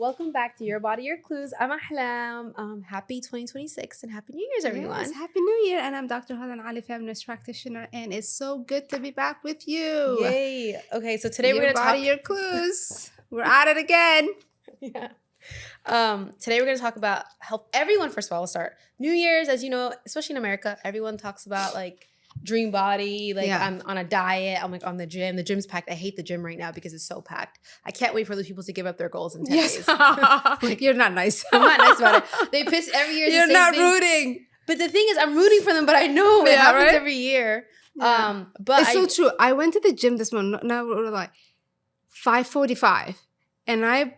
Welcome back to Your Body, Your Clues. I'm Ahlaam. Happy 2026 and Happy New Year's, everyone. Yes, Happy New Year. And I'm Dr. Hodan, feminist practitioner, and it's so good to be back with you. Yay. Okay, so today we're Your going to body, talk... your clues. We're at it again. Yeah. Today we're going to talk about help everyone. First of all, we'll start New Year's. As you know, especially in America, everyone talks about like dream body, like I'm on a diet, I'm like on the gym. The gym's packed. I hate the gym right now because it's so packed. I can't wait for those people to give up their goals in 10 days. Like, you're not nice. I'm not nice about it. They piss every year. You're the same not thing. Rooting. But the thing is, I'm rooting for them, but I know it happens right? every year. Yeah. But it's so true. I went to the gym this morning. Now we're like 5:45, and I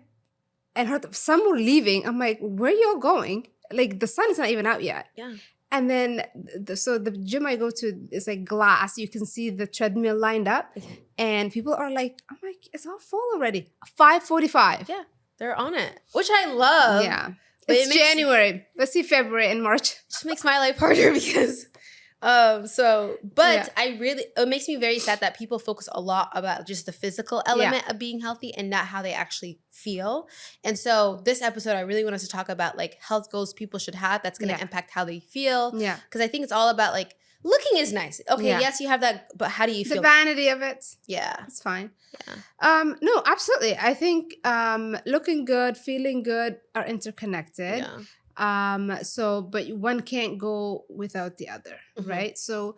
heard some were leaving. I'm like, where y'all going? Like the sun is not even out yet. Yeah. And then, so the gym I go to is like glass. You can see the treadmill lined up, and people are like, "I'm like, it's all full already." 5:45. Yeah, they're on it, which I love. Yeah, but it's January. Let's see February and March. Just makes my life harder because, it makes me very sad that people focus a lot about just the physical element of being healthy and not how they actually feel. And so this episode, I really want us to talk about like health goals people should have that's going to impact how they feel. Yeah. Because I think it's all about like looking is nice. Okay, yes, you have that, but how do you feel? The vanity of it. Yeah. It's fine. Yeah. No, absolutely. I think looking good, feeling good are interconnected. Yeah. But one can't go without the other, right? So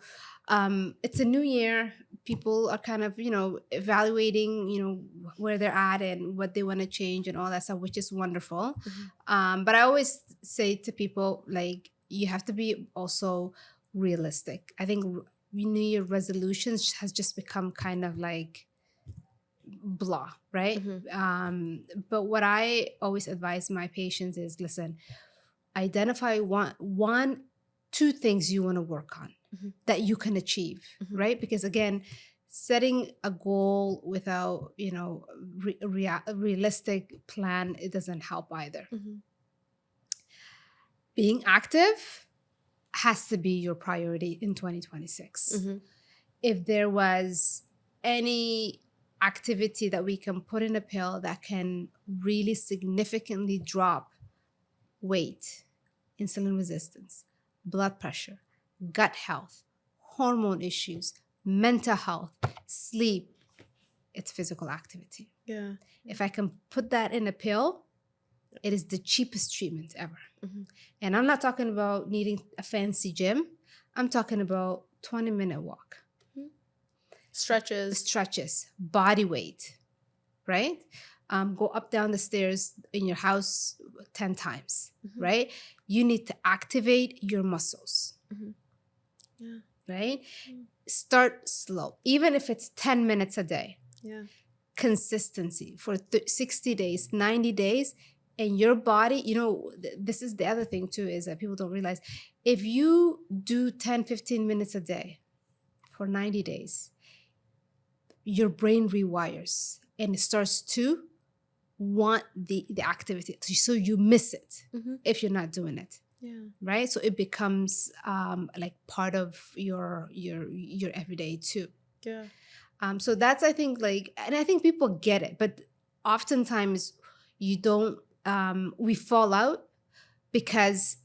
it's a new year. People are kind of, evaluating, where they're at and what they want to change and all that stuff, which is wonderful. But I always say to people, like, you have to be also realistic. I think New Year resolutions has just become kind of like blah, right? But what I always advise my patients is, listen, identify two things you want to work on that you can achieve, right? Because again, setting a goal without, a realistic plan, it doesn't help either. Being active has to be your priority in 2026. If there was any activity that we can put in a pill that can really significantly drop weight, insulin resistance, blood pressure, gut health, hormone issues, mental health, sleep, it's physical activity. Yeah. If I can put that in a pill, it is the cheapest treatment ever. And I'm not talking about needing a fancy gym. I'm talking about 20-minute walk. Stretches, body weight, right? Go up, down the stairs in your house 10 times, right? You need to activate your muscles, right? Start slow, even if it's 10 minutes a day. Consistency for 60 days, 90 days, and your body, this is the other thing too, is that people don't realize, if you do 10, 15 minutes a day for 90 days, your brain rewires and it starts to want the activity, so you miss it if you're not doing it. Right? So it becomes like part of your everyday too. So that's, I think, like, and I think people get it, but oftentimes you don't, we fall out because,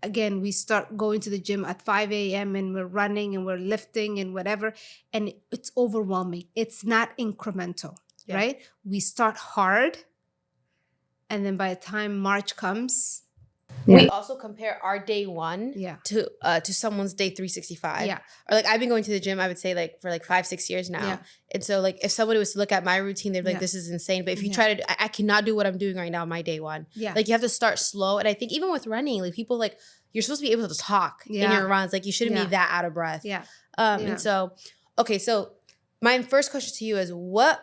again, we start going to the gym at 5 a.m. and we're running and we're lifting and whatever, and it's overwhelming. It's not incremental, right? We start hard, and then by the time March comes, we also compare our day one to someone's day 365. Or like, I've been going to the gym, I would say, like for like 5-6 years now. And so like if somebody was to look at my routine, they'd be like, this is insane. But if you try to, I cannot do what I'm doing right now on my day one. Like, you have to start slow. And I think even with running, like, people, like, you're supposed to be able to talk in your runs. Like, you shouldn't be that out of breath. And so, okay, so my first question to you is, what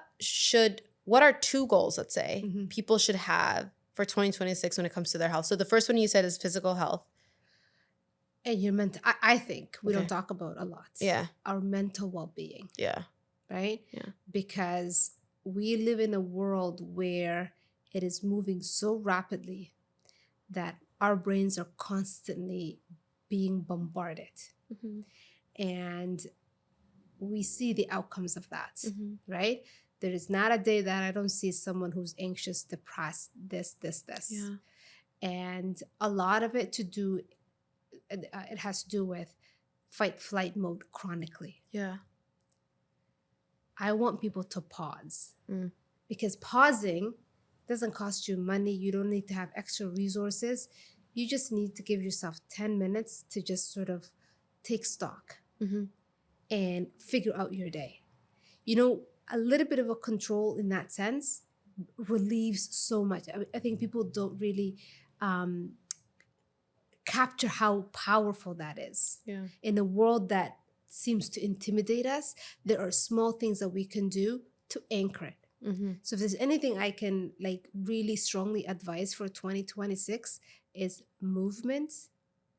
are two goals, let's say, people should have for 2026 when it comes to their health? So the first one you said is physical health. And your mental, I think we don't talk about a lot. Our mental well-being. Right? Because we live in a world where it is moving so rapidly that our brains are constantly being bombarded. And we see the outcomes of that, right? There is not a day that I don't see someone who's anxious, depressed, this. Yeah. And a lot of it it has to do with fight flight mode chronically. Yeah. I want people to pause because pausing doesn't cost you money. You don't need to have extra resources. You just need to give yourself 10 minutes to just sort of take stock and figure out your day. A little bit of a control in that sense relieves so much. I think people don't really capture how powerful that is. Yeah. In a world that seems to intimidate us, there are small things that we can do to anchor it. So if there's anything I can really strongly advise for 2026 is movement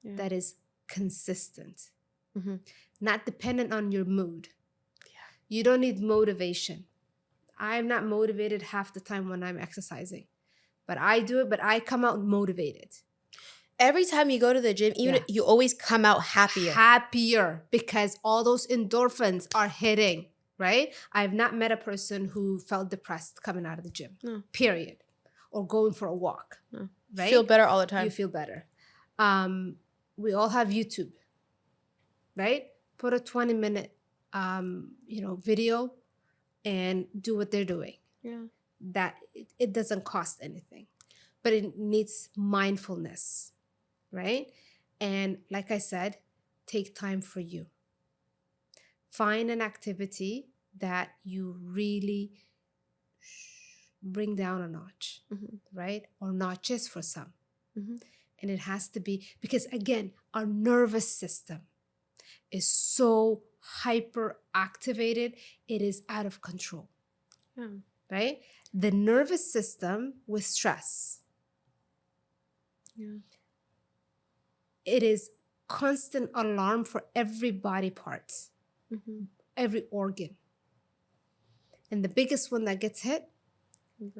that is consistent, not dependent on your mood. Yeah. You don't need motivation. I'm not motivated half the time when I'm exercising, but I do it, but I come out motivated. Every time you go to the gym, you always come out happier. Happier because all those endorphins are hitting, right? I've not met a person who felt depressed coming out of the gym, period. Or going for a walk, right? You feel better all the time. You feel better. We all have YouTube, right? Put a 20-minute, video and do what they're doing. Yeah. That it doesn't cost anything, but it needs mindfulness, right? And like I said, take time for you. Find an activity that you really bring down a notch, right? Or notches for some. And it has to be, because again, our nervous system is so hyper activated, it is out of control, right? The nervous system with stress, it is constant alarm for every body part, every organ. And the biggest one that gets hit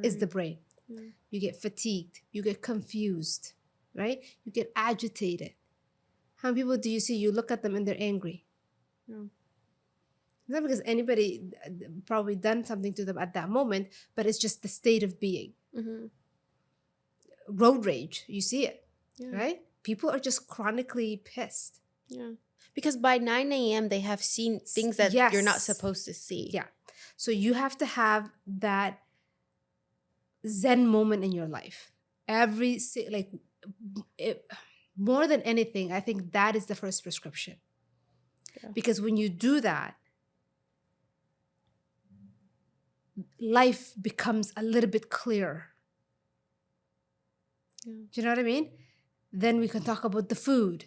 is the brain. You get fatigued, you get confused, right? You get agitated. How many people do you see, you look at them and they're angry? Not because anybody probably done something to them at that moment, but it's just the state of being. Road rage, you see it, right? People are just chronically pissed. Yeah. Because by 9 a.m. they have seen things that you're not supposed to see. Yeah. So you have to have that Zen moment in your life. More than anything, I think that is the first prescription. Yeah. Because when you do that, life becomes a little bit clearer. Do you know what I mean? Then we can talk about the food,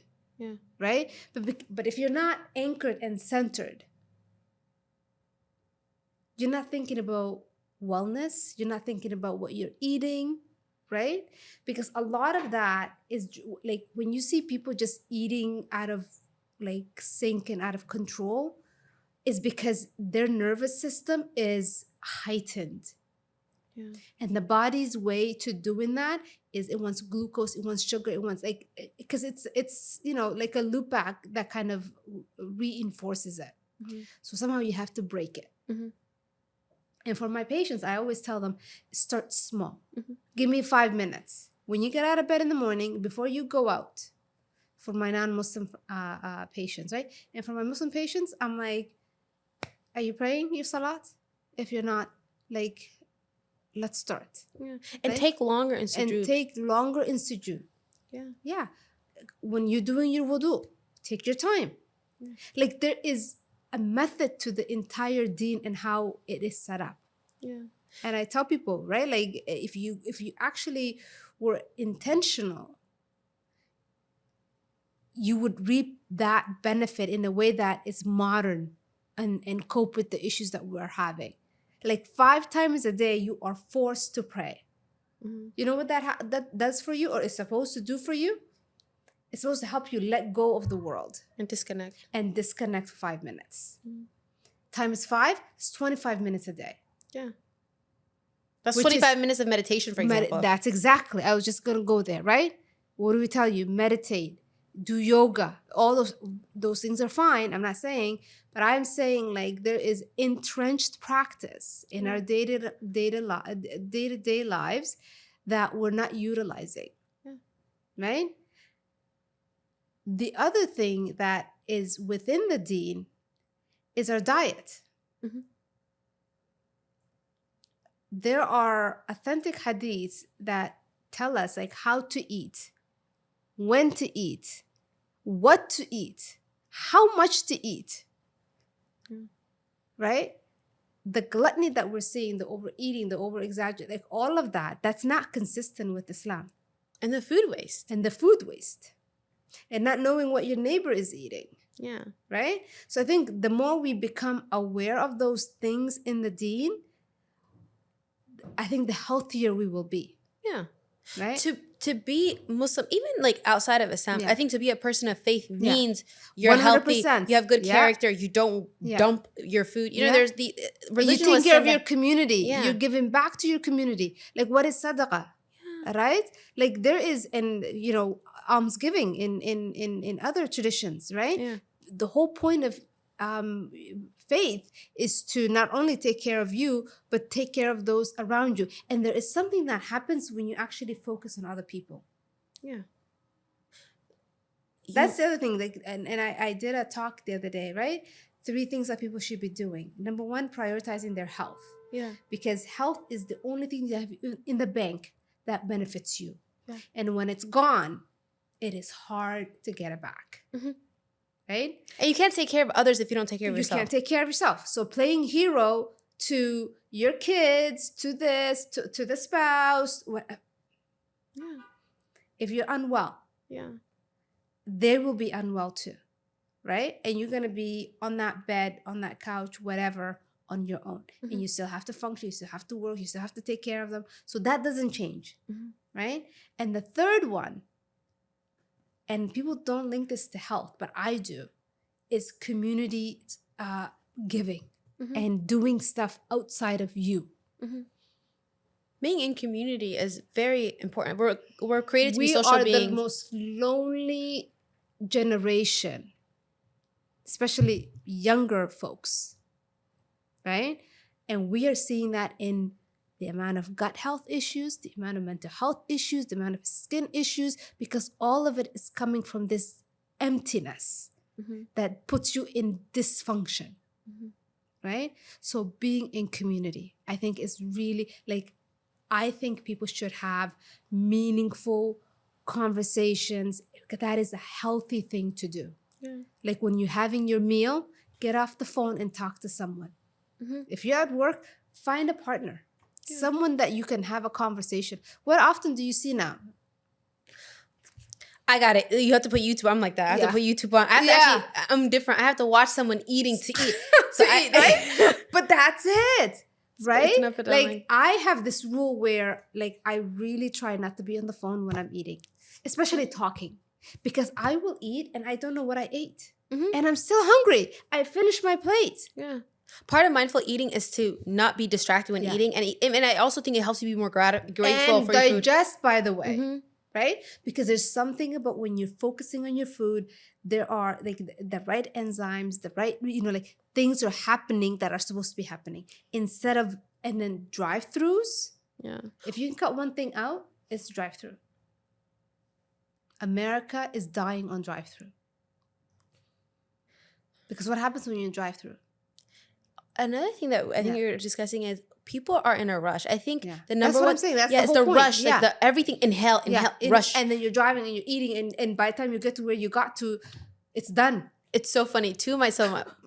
right? But if you're not anchored and centered, you're not thinking about wellness. You're not thinking about what you're eating, right? Because a lot of that is like when you see people just eating out of sync and out of control, is because their nervous system is heightened. Yeah. And the body's way to doing that is it wants glucose, it wants sugar, it wants because it's like a loop back that kind of reinforces it. So somehow you have to break it. And for my patients, I always tell them, start small. Give me 5 minutes. When you get out of bed in the morning, before you go out, for my non-Muslim patients, right? And for my Muslim patients, I'm like, are you praying your salat? If you're not, let's start. Yeah. And take longer in sujood. Yeah. When you're doing your wudu, take your time. Yeah. There is a method to the entire deen and how it is set up. Yeah. And I tell people, right? If you actually were intentional, you would reap that benefit in a way that is modern and cope with the issues that we're having. 5 times a day, you are forced to pray. You know what that does for you, or is supposed to do for you? It's supposed to help you let go of the world. And disconnect. For 5 minutes. Times 5, it's 25 minutes a day. Yeah. That's 25 minutes of meditation, for example. That's exactly. I was just going to go there, right? What do we tell you? Meditate. do yoga. All those things are fine. I'm not saying, but I'm saying like there is entrenched practice in our day-to-day lives that we're not utilizing. Yeah. Right? The other thing that is within the deen is our diet. Mm-hmm. There are authentic hadiths that tell us like how to eat, when to eat, what to eat, how much to eat. Mm. Right? The gluttony that we're seeing, the overeating, the over-exaggeration, like all of that, that's not consistent with Islam. And the food waste. And the food waste. And not knowing what your neighbor is eating. Yeah. Right? So I think the more we become aware of those things in the deen, I think the healthier we will be. Yeah. Right? To be Muslim, even like outside of Islam, I think to be a person of faith means you're 100%. Healthy, you have good character, you don't dump your food. You know, there's the religion. You take care of your community. Yeah. You're giving back to your community. Like what is sadaqah? Yeah. Right? Like there is, and you know, almsgiving in other traditions, right? Yeah. The whole point of faith is to not only take care of you, but take care of those around you. And there is something that happens when you actually focus on other people. Yeah. That's the other thing. Like, and I did a talk the other day, right? 3 things that people should be doing. Number 1, prioritizing their health. Yeah. Because health is the only thing you have in the bank that benefits you. Yeah. And when it's gone, it is hard to get it back. Mm-hmm. Right? And you can't take care of others if you don't take care of yourself. You can't take care of yourself. So playing hero to your kids, to this, to the spouse. Yeah. If you're unwell, they will be unwell too. Right? And you're going to be on that bed, on that couch, whatever, on your own. Mm-hmm. And you still have to function. You still have to work. You still have to take care of them. So that doesn't change. Mm-hmm. Right? And the third one, and people don't link this to health, but I do, is community giving and doing stuff outside of you. Mm-hmm. Being in community is very important. We're created to be social beings. We are the most lonely generation, especially younger folks, right? And we are seeing that in the amount of gut health issues, the amount of mental health issues, the amount of skin issues, because all of it is coming from this emptiness that puts you in dysfunction, right? So being in community, I think is really, like, I think people should have meaningful conversations. That is a healthy thing to do. Yeah. Like when you're having your meal, get off the phone and talk to someone. Mm-hmm. If you're at work, find a partner. Yeah. Someone that you can have a conversation. What often do you see now? I got it. You have to put YouTube. I'm like that. I have to put YouTube on. I'm different. I have to watch someone eating to eat. So right? But that's it. Right? Like I have this rule where like I really try not to be on the phone when I'm eating, especially talking, because I will eat and I don't know what I ate. Mm-hmm. And I'm still hungry. I finished my plate. Yeah. Part of mindful eating is to not be distracted when eating. And I also think it helps you be more grateful and for your food. Digest, by the way. Mm-hmm. Right? Because there's something about when you're focusing on your food, there are like the right enzymes, the right, like things are happening that are supposed to be happening. Instead of, and then drive-thrus. Yeah. If you can cut one thing out, it's drive-thru. America is dying on drive-thru. Because what happens when you're in drive-thru? Another thing that I think you're discussing is people are in a rush. I think the number That's what I'm saying. That's it's the rush. Like everything, inhale, rush. And then you're driving and you're eating. And by the time you get to where you got to, it's done. It's so funny. My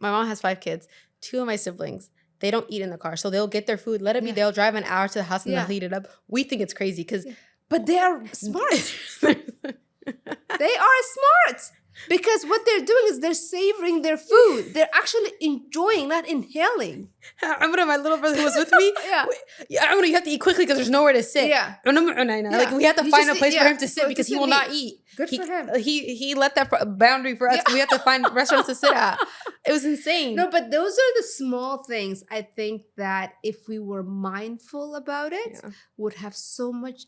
mom has 5 kids. 2 of my siblings, they don't eat in the car. So they'll get their food, let it be. They'll drive an hour to the house and they'll heat it up. We think it's crazy because... But they are smart. They are smart. Because what they're doing is they're savoring their food. They're actually enjoying, not inhaling. I remember my little brother who was with me. You have to eat quickly because there's nowhere to sit. Like we have to find a place for him to sit because he will not eat. Good for him. He let that boundary for us. We have to find restaurants to sit at. It was insane. No, but those are the small things I think that if we were mindful about it, would have so much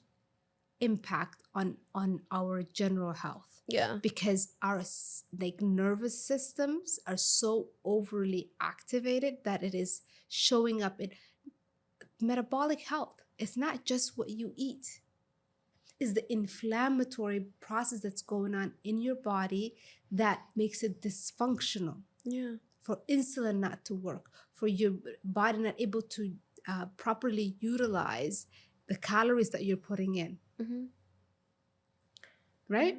impact on our general health. Yeah. Because our like nervous systems are so overly activated that it is showing up in metabolic health. It's not just what you eat. It's the inflammatory process that's going on in your body that makes it dysfunctional. Yeah. For insulin not to work, for your body not able to properly utilize the calories that you're putting in. Mm-hmm. Right?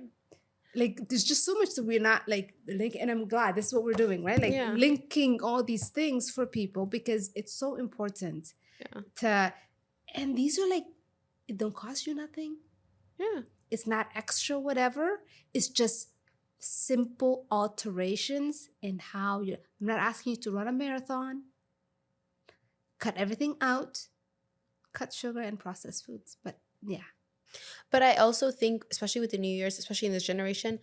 Like, there's just so much that we're not like, and I'm glad this is what we're doing, right? Like linking all these things for people because it's so important and these are like, it don't cost you nothing. Yeah. It's not extra whatever. It's just simple alterations in how you. I'm not asking you to run a marathon. Cut everything out. Cut sugar and processed foods. But yeah. But I also think, especially with the New Year's, especially in this generation,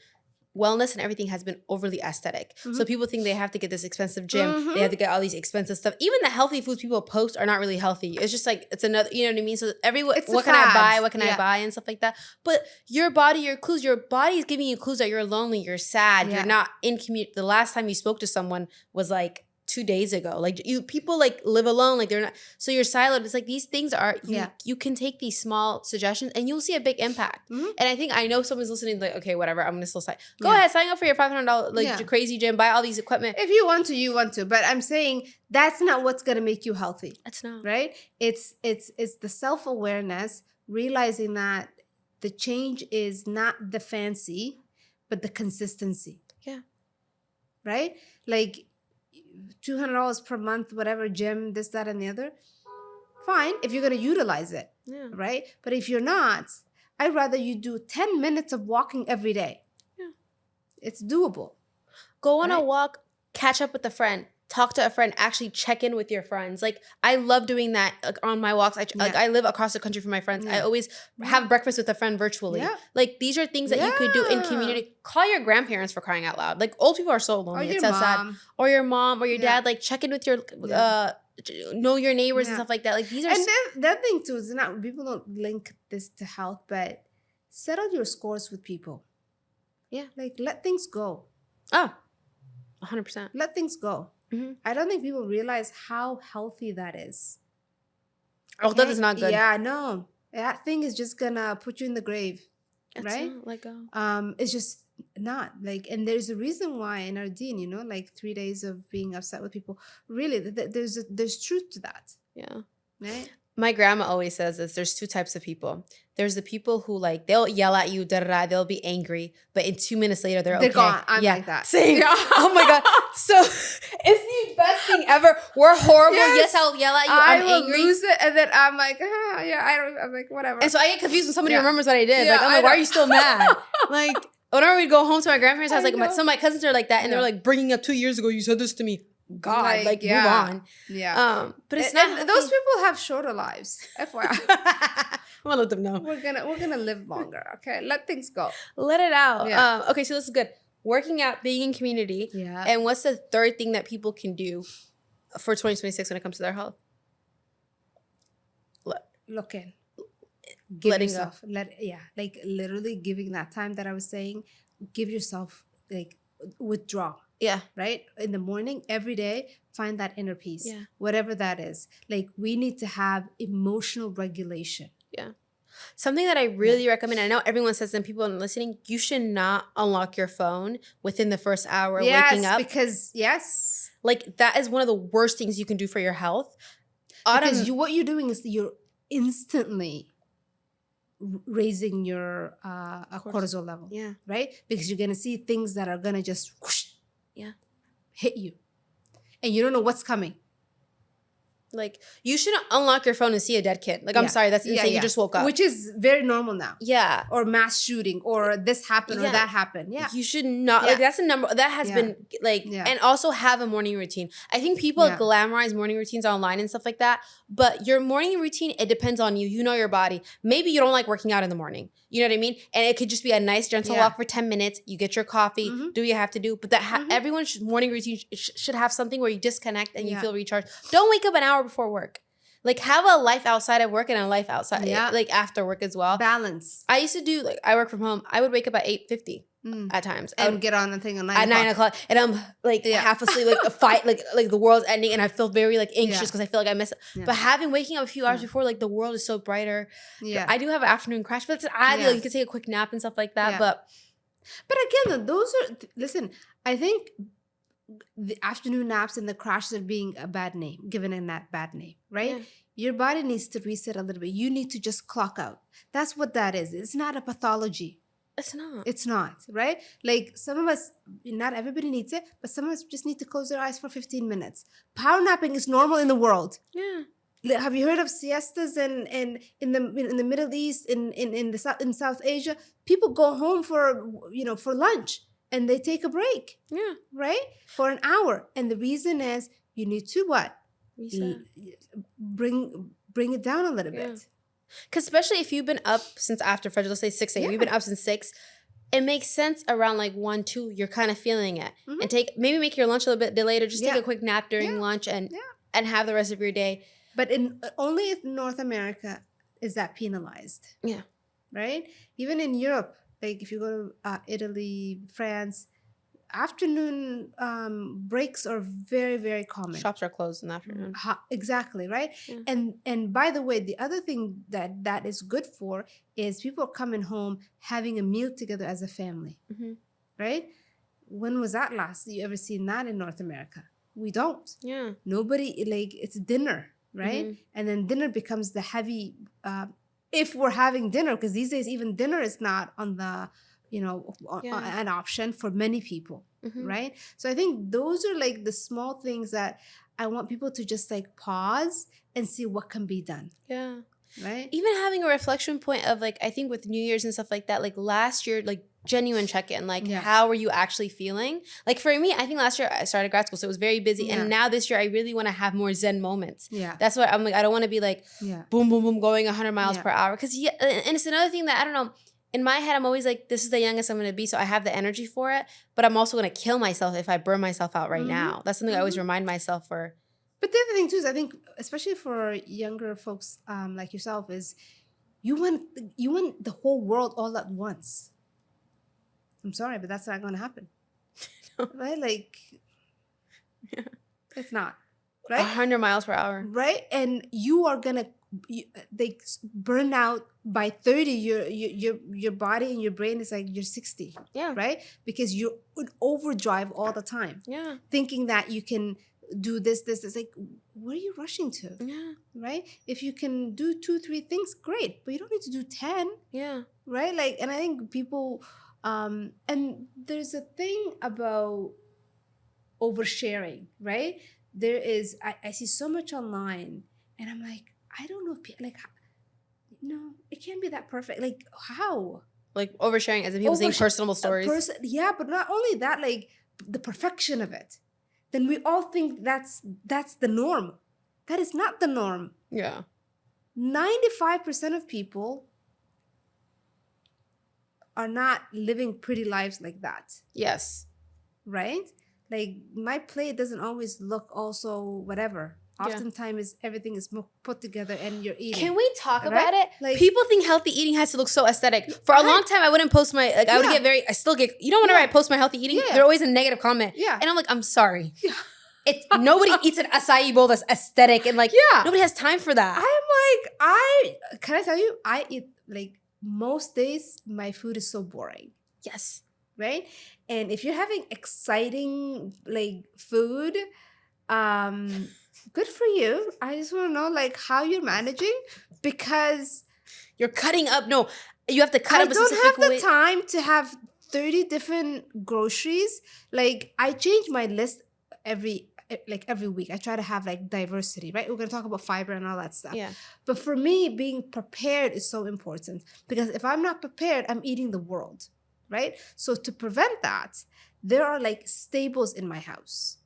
wellness and everything has been overly aesthetic. Mm-hmm. So people think they have to get this expensive gym. Mm-hmm. They have to get all these expensive stuff. Even the healthy foods people post are not really healthy. It's just like, it's another, you know what I mean? So what can I buy? What can I buy? And stuff like that. But your body, your clues, your body is giving you clues that you're lonely, you're sad, you're not in community. The last time you spoke to someone was like 2 days ago. Like people like live alone, like they're not, so you're silent. It's like these things are, you can take these small suggestions and you'll see a big impact. Mm-hmm. And I know someone's listening like, okay, whatever, I'm going to still sign. Go ahead, sign up for your $500 crazy gym, buy all these equipment. If you want to, but I'm saying that's not what's going to make you healthy. That's not. Right? It's the self-awareness, realizing that the change is not the fancy, but the consistency. Yeah. Right? Like, $200 per month, whatever, gym, this, that, and the other. Fine, if you're going to utilize it, right? But if you're not, I'd rather you do 10 minutes of walking every day. Yeah. It's doable. Go on a walk, catch up with a friend, talk to a friend, actually check in with your friends. Like, I love doing that on my walks. I live across the country from my friends. I always have breakfast with a friend virtually. Yeah. Like, these are things that you could do in community. Call your grandparents, for crying out loud. Like, old people are so lonely. It's so sad. Or your mom or your dad. Like, check in with your, know your neighbors and stuff like that. Like, these are. And that thing too is not, people don't link this to health, but settle your scores with people. Yeah. Like, let things go. Oh, 100%. Let things go. Mm-hmm. I don't think people realize how healthy that is. Oh, that is not good. Yeah, no. That thing is just gonna put you in the grave. Right? Let go. It's just not. Like, and there's a reason why in our deen, like 3 days of being upset with people. Really, there's truth to that. Yeah. Right? My grandma always says this. There's 2 types of people. There's the people who like, they'll yell at you, they'll be angry, but in 2 minutes later, they're okay. Gone. I'm like that. Same. Yeah. Oh my God. So it's the best thing ever. We're horrible. Yes, I'll yell at you. I'm angry. I lose it, and then I'm like, I'm like, whatever. And so I get confused when somebody remembers what I did. Like, I'm like, why are you still mad? Like, whenever we'd go home to my grandparents' house, like some of my cousins are like that, and they're like bringing up 2 years ago, you said this to me. God, like move on. Yeah. But it's not. And those people have shorter lives. FYI. I'm gonna let them know. We're gonna live longer. Okay, let things go. Let it out. Yeah. Okay, so this is good. Working out, being in community. Yeah. And what's the third thing that people can do for 2026 when it comes to their health? Look in. Letting yourself go. Like literally giving that time that I was saying. Give yourself like withdraw. Yeah. Right? In the morning, every day, find that inner peace. Yeah. Whatever that is. Like, we need to have emotional regulation. Yeah. Something that I really recommend, I know everyone says, and people listening, you should not unlock your phone within the first hour of waking up. Yes. Like, that is one of the worst things you can do for your health. Because what you're doing is you're instantly raising your cortisol level. Yeah. Right? Because you're going to see things that are going to just whoosh, hit you. And you don't know what's coming. Like, you shouldn't unlock your phone and see a dead kid. Like, I'm sorry, that's insane. You just woke up. Which is very normal now. Yeah. Or mass shooting, or this happened, or that happened. Yeah. You should not. Like, that's a number. That has been, like, and also have a morning routine. I think people glamorize morning routines online and stuff like that. But your morning routine, it depends on you. You know your body. Maybe you don't like working out in the morning. You know what I mean? And it could just be a nice, gentle walk for 10 minutes. You get your coffee, do what you have to do. But everyone's morning routine should have something where you disconnect and you feel recharged. Don't wake up an hour before work. like have a life outside of work and a life outside, like after work as well. Balance. I used to do, like, I work from home. I would wake up at 8:50 at times. And get on the thing at 9 at 9 o'clock. And I'm like half asleep, like a fight, like the world's ending. And I feel very like anxious because I feel like I miss it. Yeah. But waking up a few hours before, like the world is so brighter. Yeah. I do have an afternoon crash, but it's ideal. You can take a quick nap and stuff like that. Yeah. But again, those are, listen, I think the afternoon naps and the crashes are being a bad name, given in that bad name, right? Yeah. Your body needs to reset a little bit. You need to just clock out. That's what that is. It's not a pathology. It's not, right? Like some of us, not everybody needs it, but some of us just need to close their eyes for 15 minutes. Power napping is normal in the world. Yeah. Have you heard of siestas in the Middle East, in South Asia? People go home for lunch and they take a break. Yeah. Right? For an hour. And the reason is you need to what? Reset. Bring it down a little bit. Because especially if you've been up since after Fajr, let's say 6 a.m. You've been up since 6. It makes sense around like 1, 2. You're kind of feeling it. And maybe make your lunch a little bit delayed, or just take a quick nap during lunch and have the rest of your day. But only in North America is that penalized. Yeah. Right? Even in Europe, like if you go to Italy, France, afternoon breaks are very, very common. Shops are closed in the afternoon. Exactly, right? Yeah. And by the way, the other thing that is good for is people coming home having a meal together as a family, right? When was that last you ever seen that in North America? We don't. Yeah. Nobody, like, it's dinner, right? And then dinner becomes the heavy, if we're having dinner, because these days even dinner is not on the, an option for many people, right? So I think those are like the small things that I want people to just like pause and see what can be done. Yeah. Right? Even having a reflection point of like, I think with New Year's and stuff like that, like last year, like genuine check-in, like how are you actually feeling? Like for me, I think last year I started grad school, so it was very busy. And now this year I really want to have more Zen moments. Yeah. That's what I'm like, I don't want to be like boom, boom, boom, going 100 miles per hour. Because and it's another thing that I don't know. In my head, I'm always like, this is the youngest I'm going to be, so I have the energy for it. But I'm also going to kill myself if I burn myself out right now. That's something I always remind myself for. But the other thing too is I think, especially for younger folks like yourself, is you want the whole world all at once. I'm sorry, but that's not going to happen. Right? Like, it's not. Right? 100 miles per hour. Right? And you are going to, they burn out by 30. Your body and your brain is like you're 60. Yeah. Right? Because you would overdrive all the time. Yeah. Thinking that you can do this. It's like, where are you rushing to? Yeah. Right? If you can do 2, 3 things, great. But you don't need to do 10. Yeah. Right? Like, and I think people, and there's a thing about oversharing, right? There is, I see so much online and I'm like, I don't know, like, no, it can't be that perfect. Like, how? Like oversharing as if people saying personal stories. Yeah, but not only that, like the perfection of it. Then we all think that's the norm. That is not the norm. Yeah. 95% of people are not living pretty lives like that. Yes. Right? Like my plate doesn't always look also whatever. Oftentimes everything is put together and you're eating. Can we talk about it? Like, people think healthy eating has to look so aesthetic. For a long time, I wouldn't post my, like, I would get I still get, whenever I post my healthy eating, they're always a negative comment. Yeah. And I'm like, I'm sorry. Yeah. It's nobody eats an acai bowl that's aesthetic and like, nobody has time for that. I'm like, can I tell you, I eat like most days, my food is so boring. Yes. Right? And if you're having exciting like food, good for you. I just want to know like how you're managing because you're cutting up. No, you have to cut up a specific way. I don't have the time to have 30 different groceries. Like I change my list every week. I try to have like diversity, right? We're going to talk about fiber and all that stuff. Yeah. But for me, being prepared is so important because if I'm not prepared, I'm eating the world, right? So to prevent that, there are like staples in my house.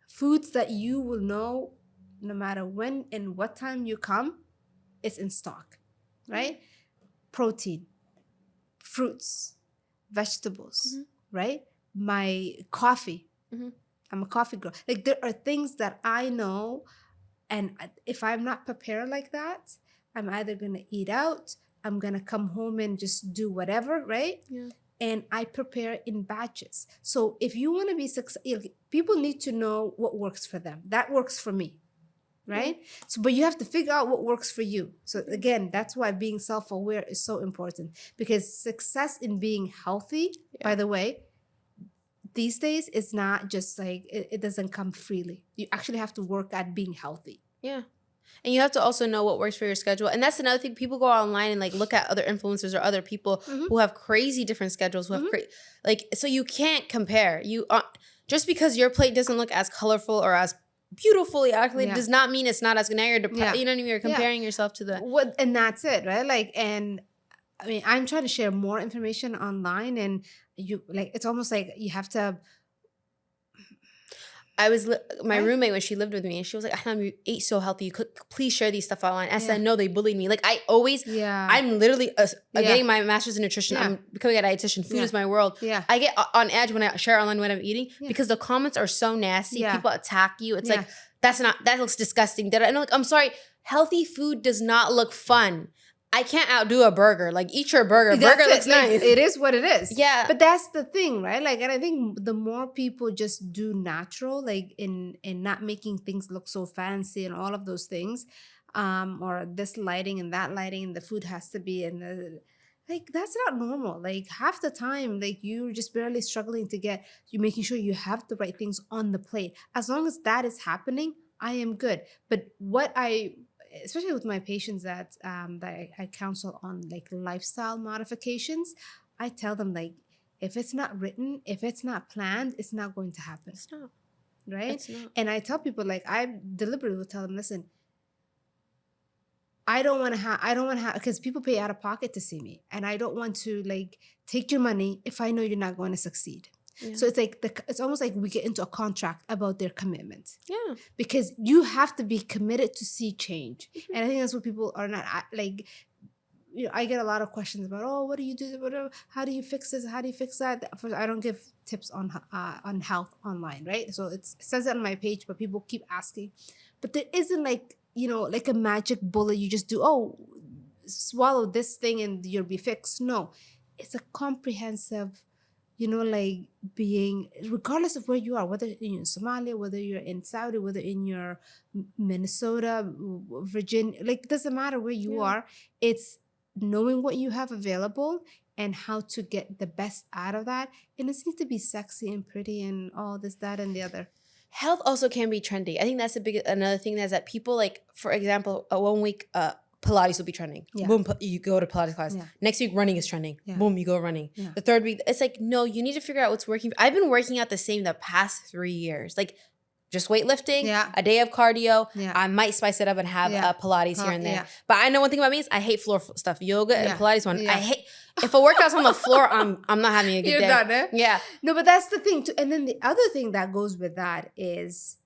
Foods that you will know no matter when and what time you come, it's in stock, right? Protein, fruits, vegetables, right? My coffee. I'm a coffee girl. Like there are things that I know And if I'm not prepared like that, I'm either going to eat out, I'm going to come home and just do whatever, right? Yeah. And I prepare in batches. So if you want to be successful, people need to know what works for them. That works for me, right? Yeah. So, but you have to figure out what works for you. So again, that's why being self-aware is so important, because success in being healthy, by the way, these days it's not just like, it doesn't come freely. You actually have to work at being healthy. Yeah. And you have to also know what works for your schedule. And that's another thing. People go online and like look at other influencers or other people who have crazy different schedules, who have like, so you can't compare. You just because your plate doesn't look as colorful or as beautifully accoladed does not mean it's not as good. Now you're you know what I mean? You're comparing yourself to the and that's it, right? Like, and I mean, I'm trying to share more information online, and you like, it's almost like you have to. I was my roommate when she lived with me, and she was like, "Ahlaam, you ate so healthy. You could please share these stuff online." I said, "No, they bullied me. Like I always, I'm literally getting my master's in nutrition. I'm becoming a dietitian. Food is my world. I get on edge when I share online what I'm eating because the comments are so nasty. People attack you. It's like that looks disgusting. And I'm like, I'm sorry. Healthy food does not look fun. I can't outdo a burger. Like, eat your burger. Burger looks nice. It is what it is. Yeah. But that's the thing, right? Like, and I think the more people just do natural, like in not making things look so fancy and all of those things, or this lighting and that lighting, and the food has to be in the, like, that's not normal. Like, half the time, like, you're just barely struggling to you're making sure you have the right things on the plate. As long as that is happening, I am good. But especially with my patients that I counsel on like lifestyle modifications, I tell them, like, if it's not written, if it's not planned, it's not going to happen. It's not. Right? It's not. And I tell people, like, I deliberately will tell them, listen, I don't want to have, because people pay out of pocket to see me, and I don't want to like take your money if I know you're not going to succeed. Yeah. So it's like it's almost like we get into a contract about their commitment. Yeah. Because you have to be committed to see change. Mm-hmm. And I think that's what people are not like. You know, I get a lot of questions about, oh, what do you do? Whatever. How do you fix this? How do you fix that? First, I don't give tips on health online, right? So it says it on my page, but people keep asking. But there isn't like, you know, like a magic bullet. You just do, oh, swallow this thing and you'll be fixed. No, it's a comprehensive, you know, like being, regardless of where you are, whether you're in Somalia, whether you're in Saudi, whether in your Minnesota, Virginia, like it doesn't matter where you are. It's knowing what you have available and how to get the best out of that. And it needs to be sexy and pretty and all this, that, and the other. Health also can be trendy. I think that's another thing is that people, like, for example, 1 week, Pilates will be trending. Yeah. Boom, you go to Pilates class. Yeah. Next week, running is trending. Yeah. Boom, you go running. Yeah. The third week, it's like, no, you need to figure out what's working. I've been working out the same the past 3 years. Like, just weightlifting, a day of cardio. Yeah. I might spice it up and have Pilates here and there. Yeah. But I know one thing about me is I hate floor stuff. Yoga and Pilates one. I hate. If a workout's on the floor, I'm not having a good day. You're done, eh? Yeah. No, but that's the thing too. And then the other thing that goes with that is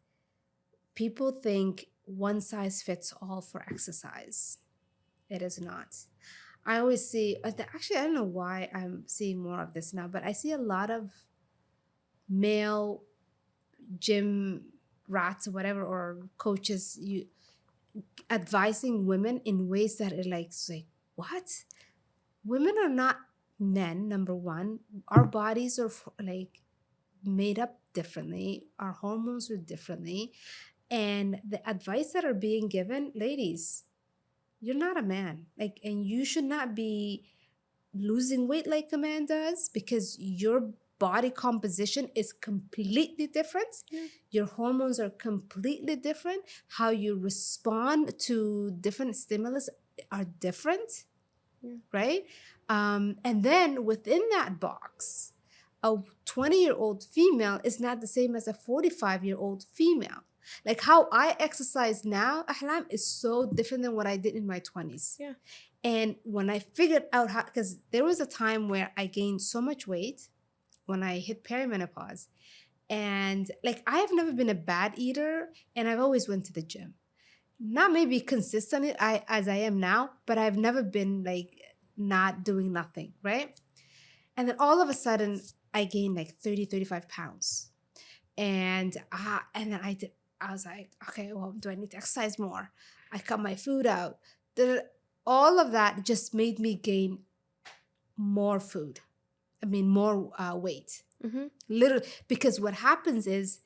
people think one size fits all for exercise. It is not. I always see, actually, I don't know why I'm seeing more of this now, but I see a lot of male gym rats or whatever, or coaches advising women in ways that are like, what? Women are not men, number one. Our bodies are like made up differently. Our hormones are differently. And the advice that are being given, ladies, you're not a man. Like, and you should not be losing weight like a man does, because your body composition is completely different. Yeah. Your hormones are completely different. How you respond to different stimulus are different, right? And then within that box, a 20-year-old female is not the same as a 45-year-old female. Like how I exercise now, Ahlaam, is so different than what I did in my 20s. Yeah. And when I figured out how, because there was a time where I gained so much weight when I hit perimenopause. And like, I have never been a bad eater, and I've always went to the gym. Not maybe consistently as I am now, but I've never been like not doing nothing, right? And then all of a sudden, I gained like 30, 35 pounds. And then I was like, okay, well, do I need to exercise more? I cut my food out. All of that just made me gain more food. I mean, more weight. Literally, because what happens is,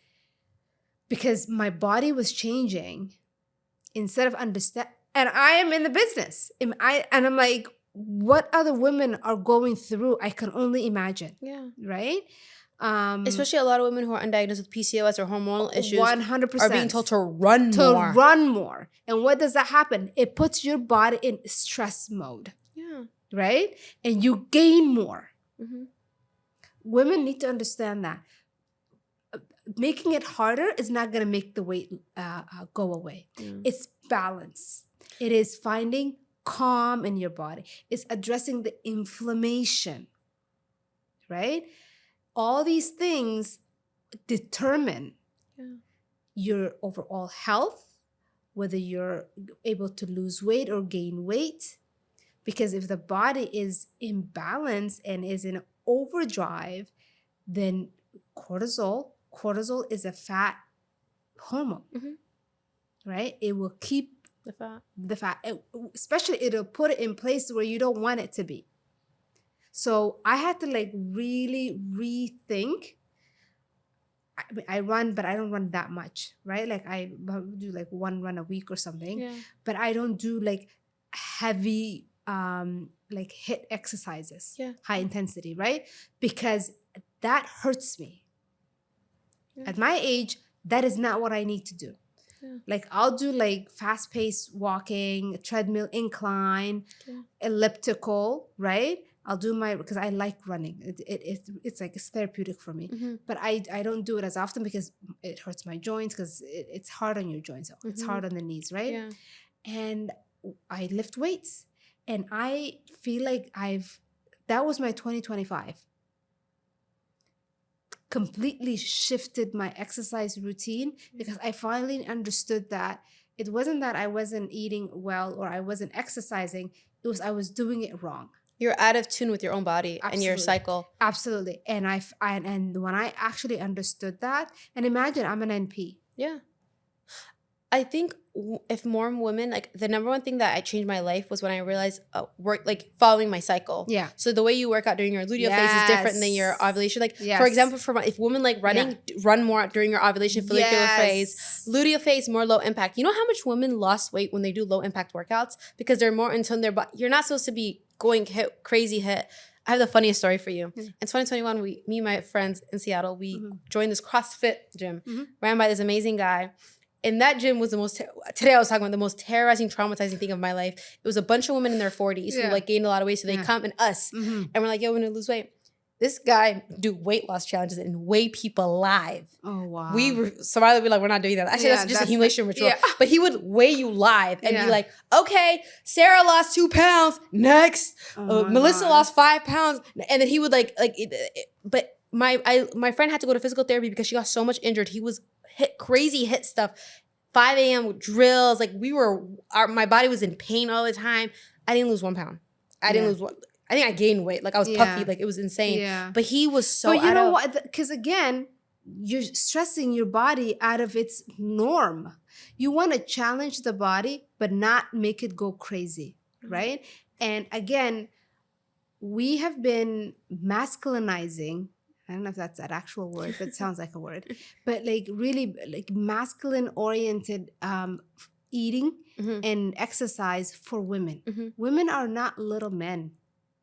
because my body was changing, instead of understand, and I am in the business, and I'm like, what other women are going through, I can only imagine. Yeah. Right? Especially a lot of women who are undiagnosed with PCOS or hormonal issues 100% are being told to run more. To run more. And what does that happen? It puts your body in stress mode. Yeah. Right? And you gain more. Women need to understand that. Making it harder is not going to make the weight go away. It's balance. It is finding calm in your body. It's addressing the inflammation, right? All these things determine your overall health, whether you're able to lose weight or gain weight. Because if the body is imbalanced and is in overdrive, then cortisol is a fat hormone, right? It will keep the fat, especially it'll put it in place where you don't want it to be. So I had to like really rethink. I run, but I don't run that much, right? Like I do like one run a week or something, but I don't do like heavy like HIIT exercises, high intensity, right? Because that hurts me. At my age, that is not what I need to do. Like I'll do like fast-paced walking, treadmill incline, elliptical, right? I'll do because I like running. It's like it's therapeutic for me. But I don't do it as often because it hurts my joints, because it's hard on your joints. It's hard on the knees, right? Yeah. And I lift weights. And I feel like that was my 2025. Completely shifted my exercise routine, because I finally understood that it wasn't that I wasn't eating well or I wasn't exercising. It was I was doing it wrong. You're out of tune with your own body. Absolutely. And your cycle. Absolutely. And and when I actually understood that, and imagine I'm an NP. Yeah. I think if more women, like the number one thing that I changed my life was when I realized like following my cycle. Yeah. So the way you work out during your luteal phase is different than your ovulation. Like for example, if women like running, run more during your ovulation, follicular phase, luteal phase, more low impact. You know how much women lost weight when they do low impact workouts? Because they're more in tune their body. You're not supposed to be going crazy HIIT. I have the funniest story for you. In 2021, me and my friends in Seattle, we joined this CrossFit gym, ran by this amazing guy. And that gym was today I was talking about the most terrorizing, traumatizing thing of my life. It was a bunch of women in their 40s who like gained a lot of weight. So they come and us. And we're like, yo, we're going to lose weight. This guy do weight loss challenges and weigh people live. Oh, wow. Somebody would be like, we're not doing that. Actually, that's just a humiliation ritual. Yeah. But he would weigh you live and be like, okay, Sarah lost 2 pounds. Next. Melissa lost 5 pounds. And then he would but my friend had to go to physical therapy because she got so much injured. He was crazy HIIT stuff, 5 a.m. with drills. Like my body was in pain all the time. I didn't lose 1 pound. I didn't lose one. I think I gained weight. Like I was puffy. Like it was insane. Yeah. But he was so. But you know what? Because again, you're stressing your body out of its norm. You want to challenge the body, but not make it go crazy, right? And again, we have been masculinizing. I don't know if that's an actual word, but it sounds like a word. But like really like masculine oriented eating and exercise for women. Women are not little men,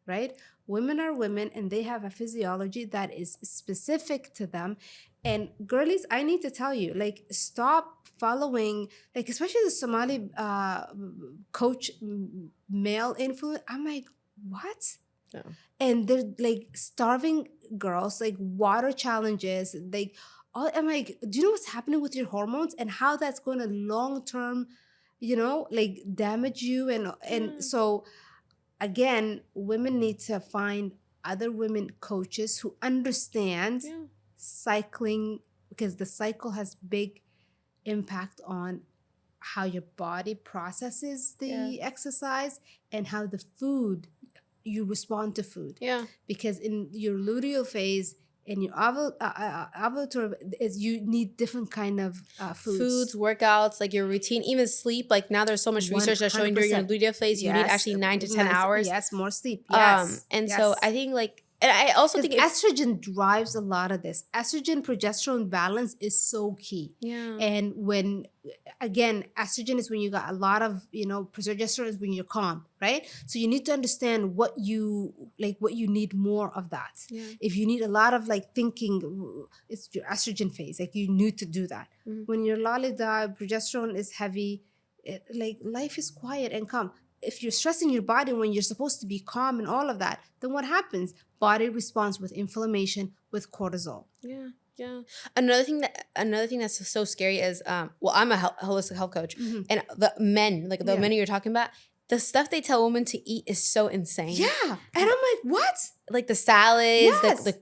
right? Women are women and they have a physiology that is specific to them. And girlies, I need to tell you, like stop following, like especially the Somali coach male influence. I'm like, what? No. And they're like starving girls, like water challenges, like all. I'm like, do you know what's happening with your hormones and how that's going to long term, like damage you? And so again, women need to find other women coaches who understand cycling, because the cycle has big impact on how your body processes the exercise and how the food you respond to food. Yeah. Because in your luteal phase, and your ovulatory is you need different kind of foods, workouts, like your routine, even sleep. Like now there's so much research that's showing during your luteal phase, you need actually 9 to 10 hours. Yes, more sleep. Yes. So I think like, and I also think estrogen drives a lot of this. Estrogen progesterone balance is so key. Yeah. And when, again, estrogen is when you got a lot of, progesterone is when you're calm, right? So you need to understand what you need more of that. Yeah. If you need a lot of like thinking, it's your estrogen phase. Like you need to do that. Mm-hmm. When your lalida, progesterone is heavy, like life is quiet and calm. If you're stressing your body when you're supposed to be calm and all of that, then what happens? Body responds with inflammation, with cortisol. Yeah, yeah. Another thing that's so scary is, I'm a holistic health coach, and the men, like the men you're talking about, the stuff they tell women to eat is so insane. Yeah, and I'm like, what? Like the salads, the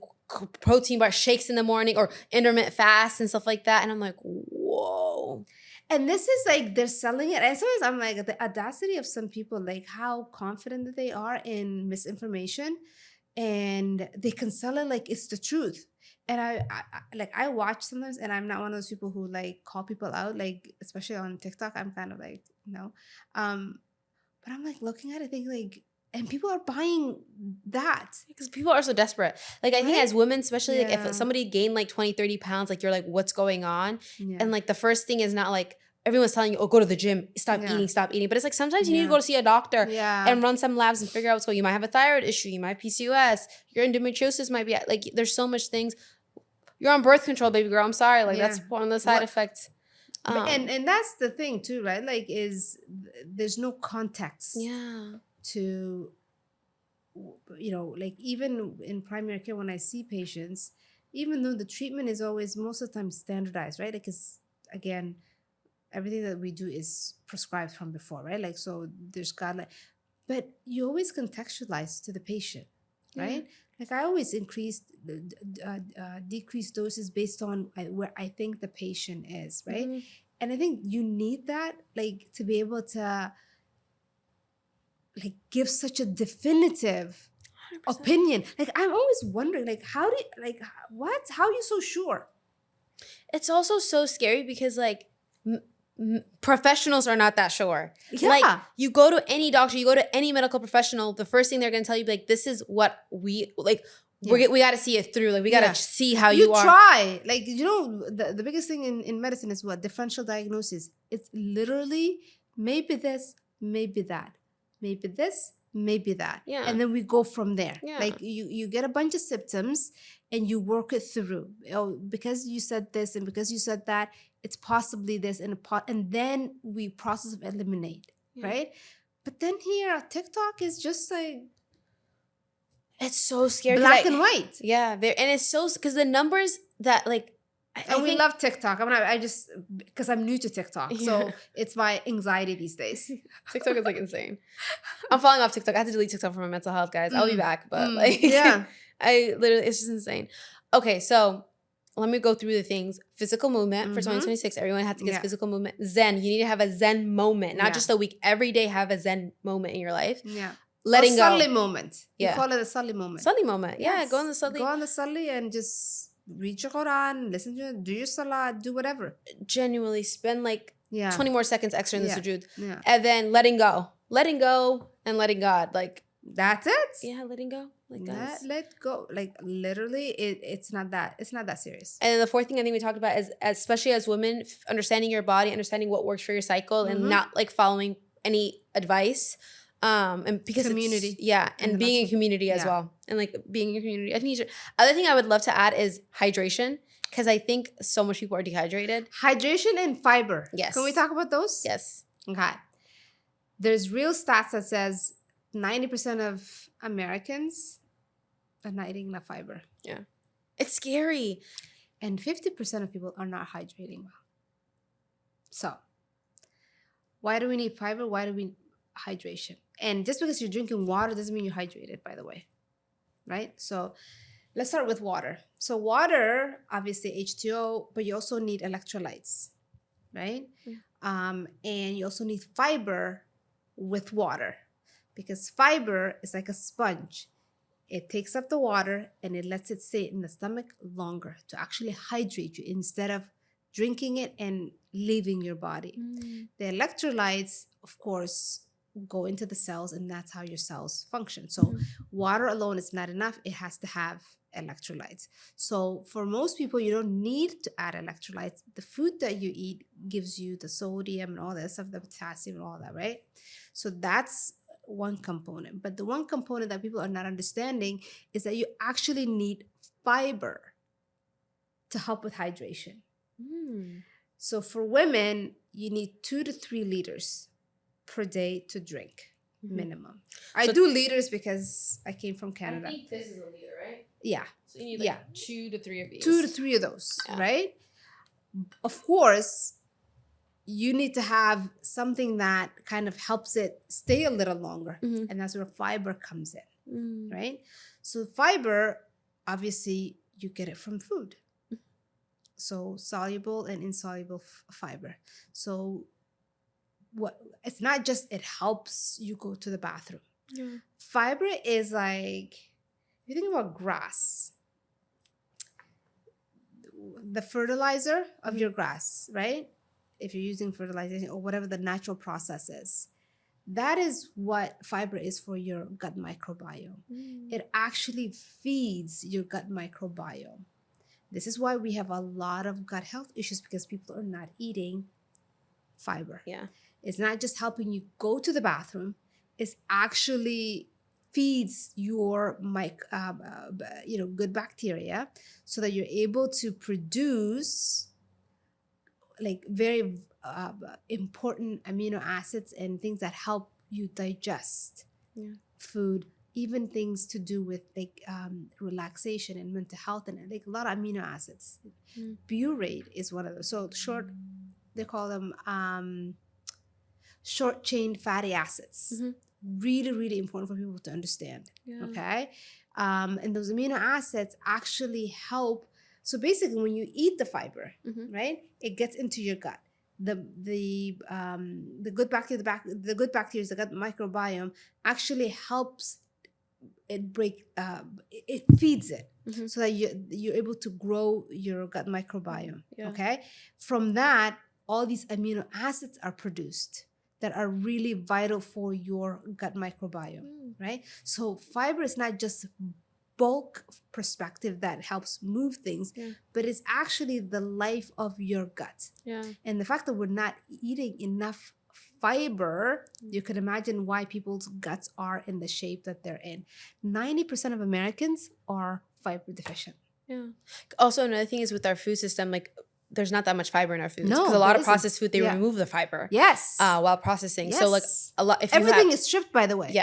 protein bar shakes in the morning, or intermittent fast and stuff like that, and I'm like, whoa. And this is like, they're selling it. And sometimes I'm like, the audacity of some people, like how confident that they are in misinformation, and they can sell it like it's the truth. And I watch sometimes, and I'm not one of those people who like call people out, like especially on TikTok. I'm kind of like, no. But I'm like looking at it, thinking like, and people are buying that. Because people are so desperate. Like I think as women, especially like if somebody gained like 20, 30 pounds, like you're like, what's going on? Yeah. And like the first thing is not like, everyone's telling you, oh, go to the gym, stop eating. But it's like sometimes you need to go to see a doctor and run some labs and figure out what's going on. You might have a thyroid issue. You might have PCOS. Your endometriosis might be, like, there's so much things. You're on birth control, baby girl. I'm sorry. Like that's one of the side effects. And that's the thing too, right? Like there's no context. Yeah. To, like even in primary care, when I see patients, even though the treatment is always most of the time standardized, right? Because again, everything that we do is prescribed from before, right? Like, so there's guidelines, but you always contextualize to the patient, right? Like I always decrease doses based on where I think the patient is, right? Mm-hmm. And I think you need that, like, to be able to like give such a definitive 100%. Opinion. Like I'm always wondering, like, how are you so sure? It's also so scary because like professionals are not that sure. Yeah. Like you go to any doctor, you go to any medical professional, the first thing they're going to tell you, like, this is what we like. Yeah. We got to see it through. Like we got to see how you are. Try. Like, the biggest thing in medicine is what? Differential diagnosis. It's literally maybe this, maybe that. Maybe this, maybe that. Yeah. And then we go from there. Yeah. Like you get a bunch of symptoms and you work it through. Oh, because you said this and because you said that, it's possibly this and then we process of eliminate, right? But then here, TikTok is just like, it's so scary. Black and white. Yeah. And it's so, because the numbers that like, we love TikTok. Because I'm new to TikTok. Yeah. So it's my anxiety these days. TikTok is like insane. I'm falling off TikTok. I had to delete TikTok for my mental health, guys. I'll be back. But it's just insane. Okay, so let me go through the things. Physical movement for 2026. Everyone had to get physical movement. Zen. You need to have a Zen moment. Not just a week. Every day have a Zen moment in your life. Yeah. Letting go. Sully moment. You call it a Sully moment. Sully moment. Yes. Yeah, go on the Sully. Go on the Sully and just read your Quran, listen to it, do your salah, do whatever. Genuinely spend like 20 more seconds extra in the sujood. Yeah. And then letting go and letting God. Like that's it. Yeah, letting go. Like let go. Like literally, it's not that serious. And then the fourth thing I think we talked about is, especially as women, understanding your body, understanding what works for your cycle, and not like following any advice. And because community, and being in community as well, and like being in community. I think other thing I would love to add is hydration, because I think so much people are dehydrated. Hydration and fiber. Yes. Can we talk about those? Yes. Okay. There's real stats that says 90% of Americans are not eating enough fiber. Yeah. It's scary. And 50% of people are not hydrating well. So, why do we need fiber? Why do we need hydration? And just because you're drinking water doesn't mean you're hydrated, by the way, right? So let's start with water. So water, obviously H2O, but you also need electrolytes, right? Yeah. And you also need fiber with water, because fiber is like a sponge. It takes up the water and it lets it stay in the stomach longer to actually hydrate you instead of drinking it and leaving your body. The electrolytes, of course, go into the cells, and that's how your cells function. So water alone is not enough. It has to have electrolytes. So for most people, you don't need to add electrolytes. The food that you eat gives you the sodium and all that stuff, the potassium and all that, right? So that's one component. But the one component that people are not understanding is that you actually need fiber to help with hydration. So for women, you need 2 to 3 liters per day to drink, minimum. I do liters because I came from Canada. I think this is a liter, right? Yeah. So you need like 2 to 3 of these. 2 to 3 of those, right? Of course, you need to have something that kind of helps it stay a little longer. And that's where fiber comes in, right? So fiber, obviously, you get it from food. So soluble and insoluble fiber. So it's not just it helps you go to the bathroom. Fiber is like, if you think about grass, the fertilizer of your grass, right? If you're using fertilization or whatever the natural process is, that is what fiber is for your gut microbiome. It actually feeds your gut microbiome. This is why we have a lot of gut health issues, because people are not eating fiber. It's not just helping you go to the bathroom. It's actually feeds your good bacteria so that you're able to produce like very important amino acids and things that help you digest food, even things to do with like relaxation and mental health, and like a lot of amino acids. Butyrate is one of those. So they call them short chain fatty acids. Really, really important for people to understand. Okay. And those amino acids actually help. So basically, when you eat the fiber, right, it gets into your gut. The good bacteria, the gut microbiome actually helps it break. It feeds it so that you're able to grow your gut microbiome. Okay, from that, all these amino acids are produced that are really vital for your gut microbiome. Right. So fiber is not just bulk perspective that helps move things, but it's actually the life of your gut. And the fact that we're not eating enough fiber, you can imagine why people's guts are in the shape that they're in. 90% of Americans are fiber deficient. Also, another thing is with our food system, like there's not that much fiber in our foods. No, because a lot of processed food, they remove the fiber. While processing. So like a lot, if everything is stripped, by the way.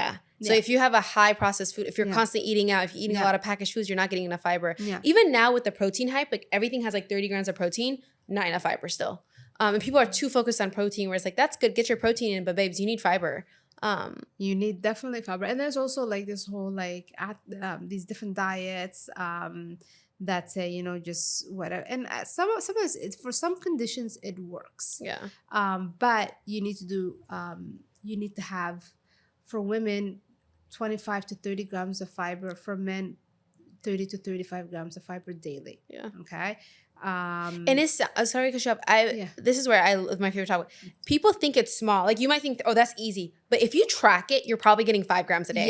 So if you have a high processed food, if you're constantly eating out, if you're eating a lot of packaged foods, you're not getting enough fiber. Even now with the protein hype, like everything has like 30 grams of protein, not enough fiber still. And people are too focused on protein, where it's like, that's good, get your protein in, but babes, you need fiber. You need definitely fiber. And there's also like this whole like these different diets that say, you know, just whatever. And sometimes for some conditions it works. But you need to have, for women, 25 to 30 grams of fiber. For men, 30 to 35 grams of fiber daily. Okay. And it's sorry to cut you up. This is where my favorite topic. People think it's small. Like you might think, oh, that's easy. But if you track it, you're probably getting 5 grams a day.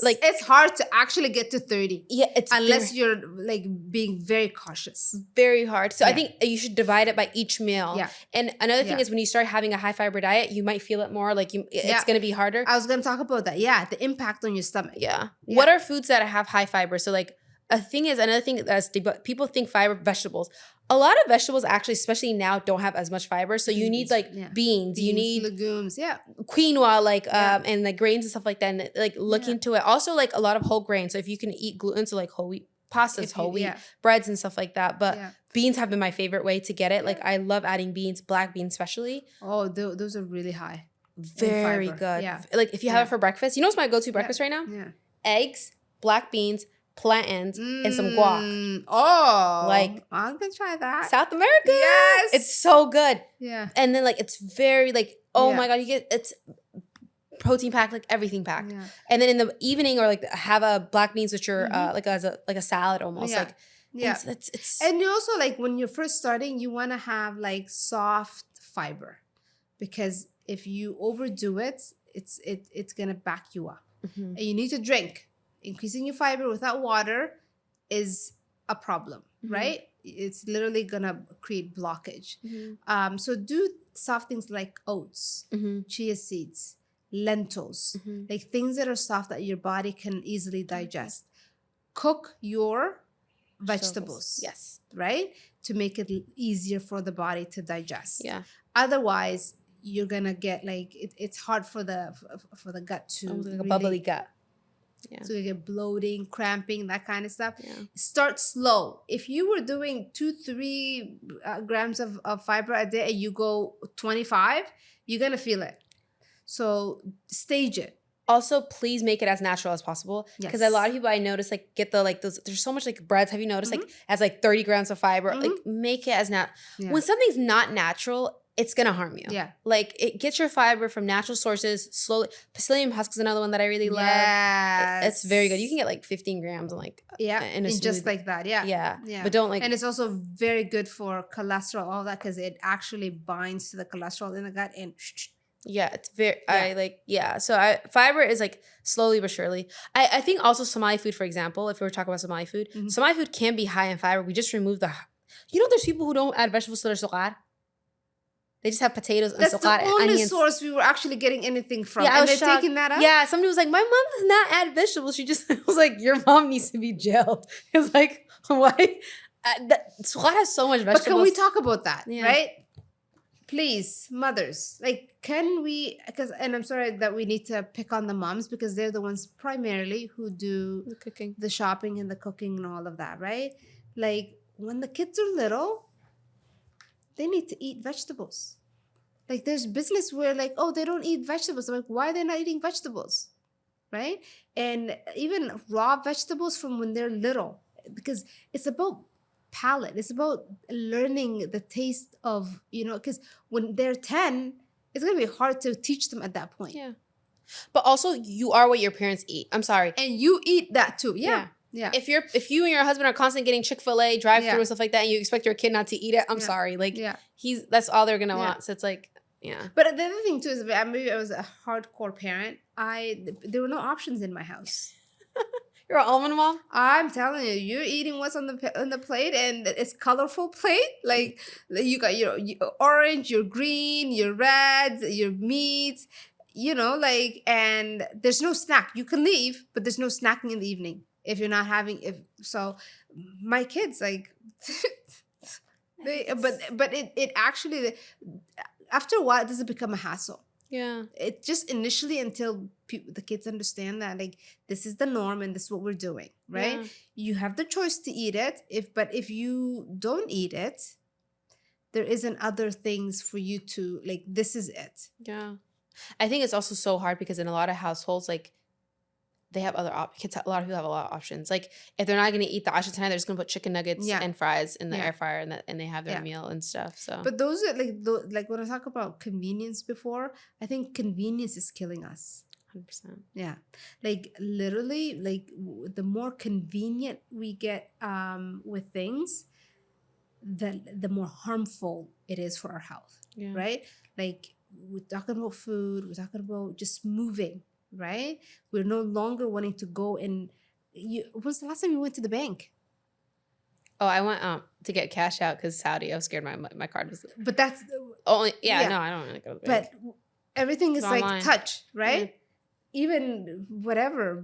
Like it's hard to actually get to 30. It's unless you're like being very cautious. Very hard. So I think you should divide it by each meal. And another thing is when you start having a high fiber diet, you might feel it more. Like it's going to be harder. I was going to talk about that. The impact on your stomach. What are foods that have high fiber? So like another thing that's people think fiber, vegetables. A lot of vegetables actually, especially now, don't have as much fiber. So you need like beans, you need legumes, quinoa, like and like grains and stuff like that. And like look into it. Also like a lot of whole grains. So if you can eat gluten, so like whole wheat pastas, whole wheat breads and stuff like that. But beans have been my favorite way to get it. Like I love adding beans, black beans especially. Oh, those are really high. Very good. Like if you have it for breakfast, you know what's my go-to breakfast right now? Eggs, black beans, plantains, and some guac. Oh, like I'm gonna try that. South America. It's so good. And then like it's very like, oh my God, it's protein packed, like everything packed. Yeah. And then in the evening or like have a black beans, which are like as a salad almost. Yeah. Like, yeah. And you also like when you're first starting, you want to have like soft fiber, because if you overdo it, it's gonna back you up. And you need to drink. Increasing your fiber without water is a problem, right? It's literally gonna create blockage. So do soft things like oats, chia seeds, lentils, like things that are soft that your body can easily digest. Cook your vegetables, yes, right, to make it easier for the body to digest. Yeah. Otherwise, you're gonna get like it's hard for the gut to like really, a bubbly gut. Yeah. So you get bloating, cramping, that kind of stuff. Yeah. Start slow. If you were doing 2-3 grams of fiber a day and you go 25, you're gonna feel it. So stage it. Also, please make it as natural as possible. Because a lot of people I notice like get the like those. There's so much like breads. Have you noticed like as like 30 grams of fiber? Like make it as when something's not natural, it's gonna harm you. Yeah. Like it gets your fiber from natural sources slowly. Psyllium husk is another one that I really love. It's very good. You can get like 15 grams and like and just like that. Yeah. But don't like. And it's also very good for cholesterol, all that, because it actually binds to the cholesterol in the gut and. Yeah, it's very, So fiber is like slowly but surely. I think also Somali food, for example, if we were talking about Somali food, Somali food can be high in fiber. We just remove there's people who don't add vegetables to their soqar. They just have potatoes and soqar and onions. That's the only source we were actually getting anything from. Yeah, and they're taking that out? Yeah, somebody was like, my mom does not add vegetables. She just was like, your mom needs to be jailed. It was like, why? Soqar has so much vegetables. But can we talk about that, right? Please, mothers, like, can we, and I'm sorry that we need to pick on the moms because they're the ones primarily who do the cooking, the shopping and the cooking and all of that, right? Like, when the kids are little, they need to eat vegetables. Like, there's business where like, oh, they don't eat vegetables. I'm like, why are they not eating vegetables, right? And even raw vegetables from when they're little, because it's about palate. It's about learning the taste of, because when they're 10, it's going to be hard to teach them at that point. Yeah. But also, you are what your parents eat. I'm sorry. And you eat that too. Yeah. If you and your husband are constantly getting Chick-fil-A, drive-through and stuff like that, and you expect your kid not to eat it, I'm sorry. Like, that's all they're going to want. So it's like, But the other thing too is maybe I was a hardcore parent. There were no options in my house. You're an almond mom? I'm telling you, you're eating what's on the plate, and it's colorful plate. Like you got your orange, your green, your reds, your meats, and there's no snack. You can leave, but there's no snacking in the evening if you're not having. So, my kids like, it actually after a while it doesn't become a hassle. Yeah. It just initially until the kids understand that like this is the norm and this is what we're doing, right? Yeah. You have the choice to eat it. But if you don't eat it, there isn't other things for you to like. This is it. Yeah. I think it's also so hard because in a lot of households, like they have other kids. A lot of people have a lot of options. Like if they're not going to eat the asha tonight, they're just going to put chicken nuggets and fries in the air fryer, and they have their meal and stuff. So, but those are like when I talk about convenience before, I think convenience is killing us. 100%. Yeah, like literally, like the more convenient we get with things, the more harmful it is for our health. Yeah. Right? Like we're talking about food. We're talking about just moving. Right? We're no longer wanting to go and when's the last time you went to the bank? Oh, I went to get cash out because Saudi. I was scared my card was. But that's only no, I don't want to go to the bank. But everything is like online. Touch, right? Yeah. Even whatever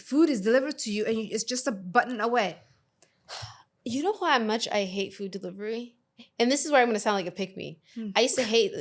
food is delivered to you, and it's just a button away. You know how much I hate food delivery? And this is where I'm going to sound like a pick-me. I used to hate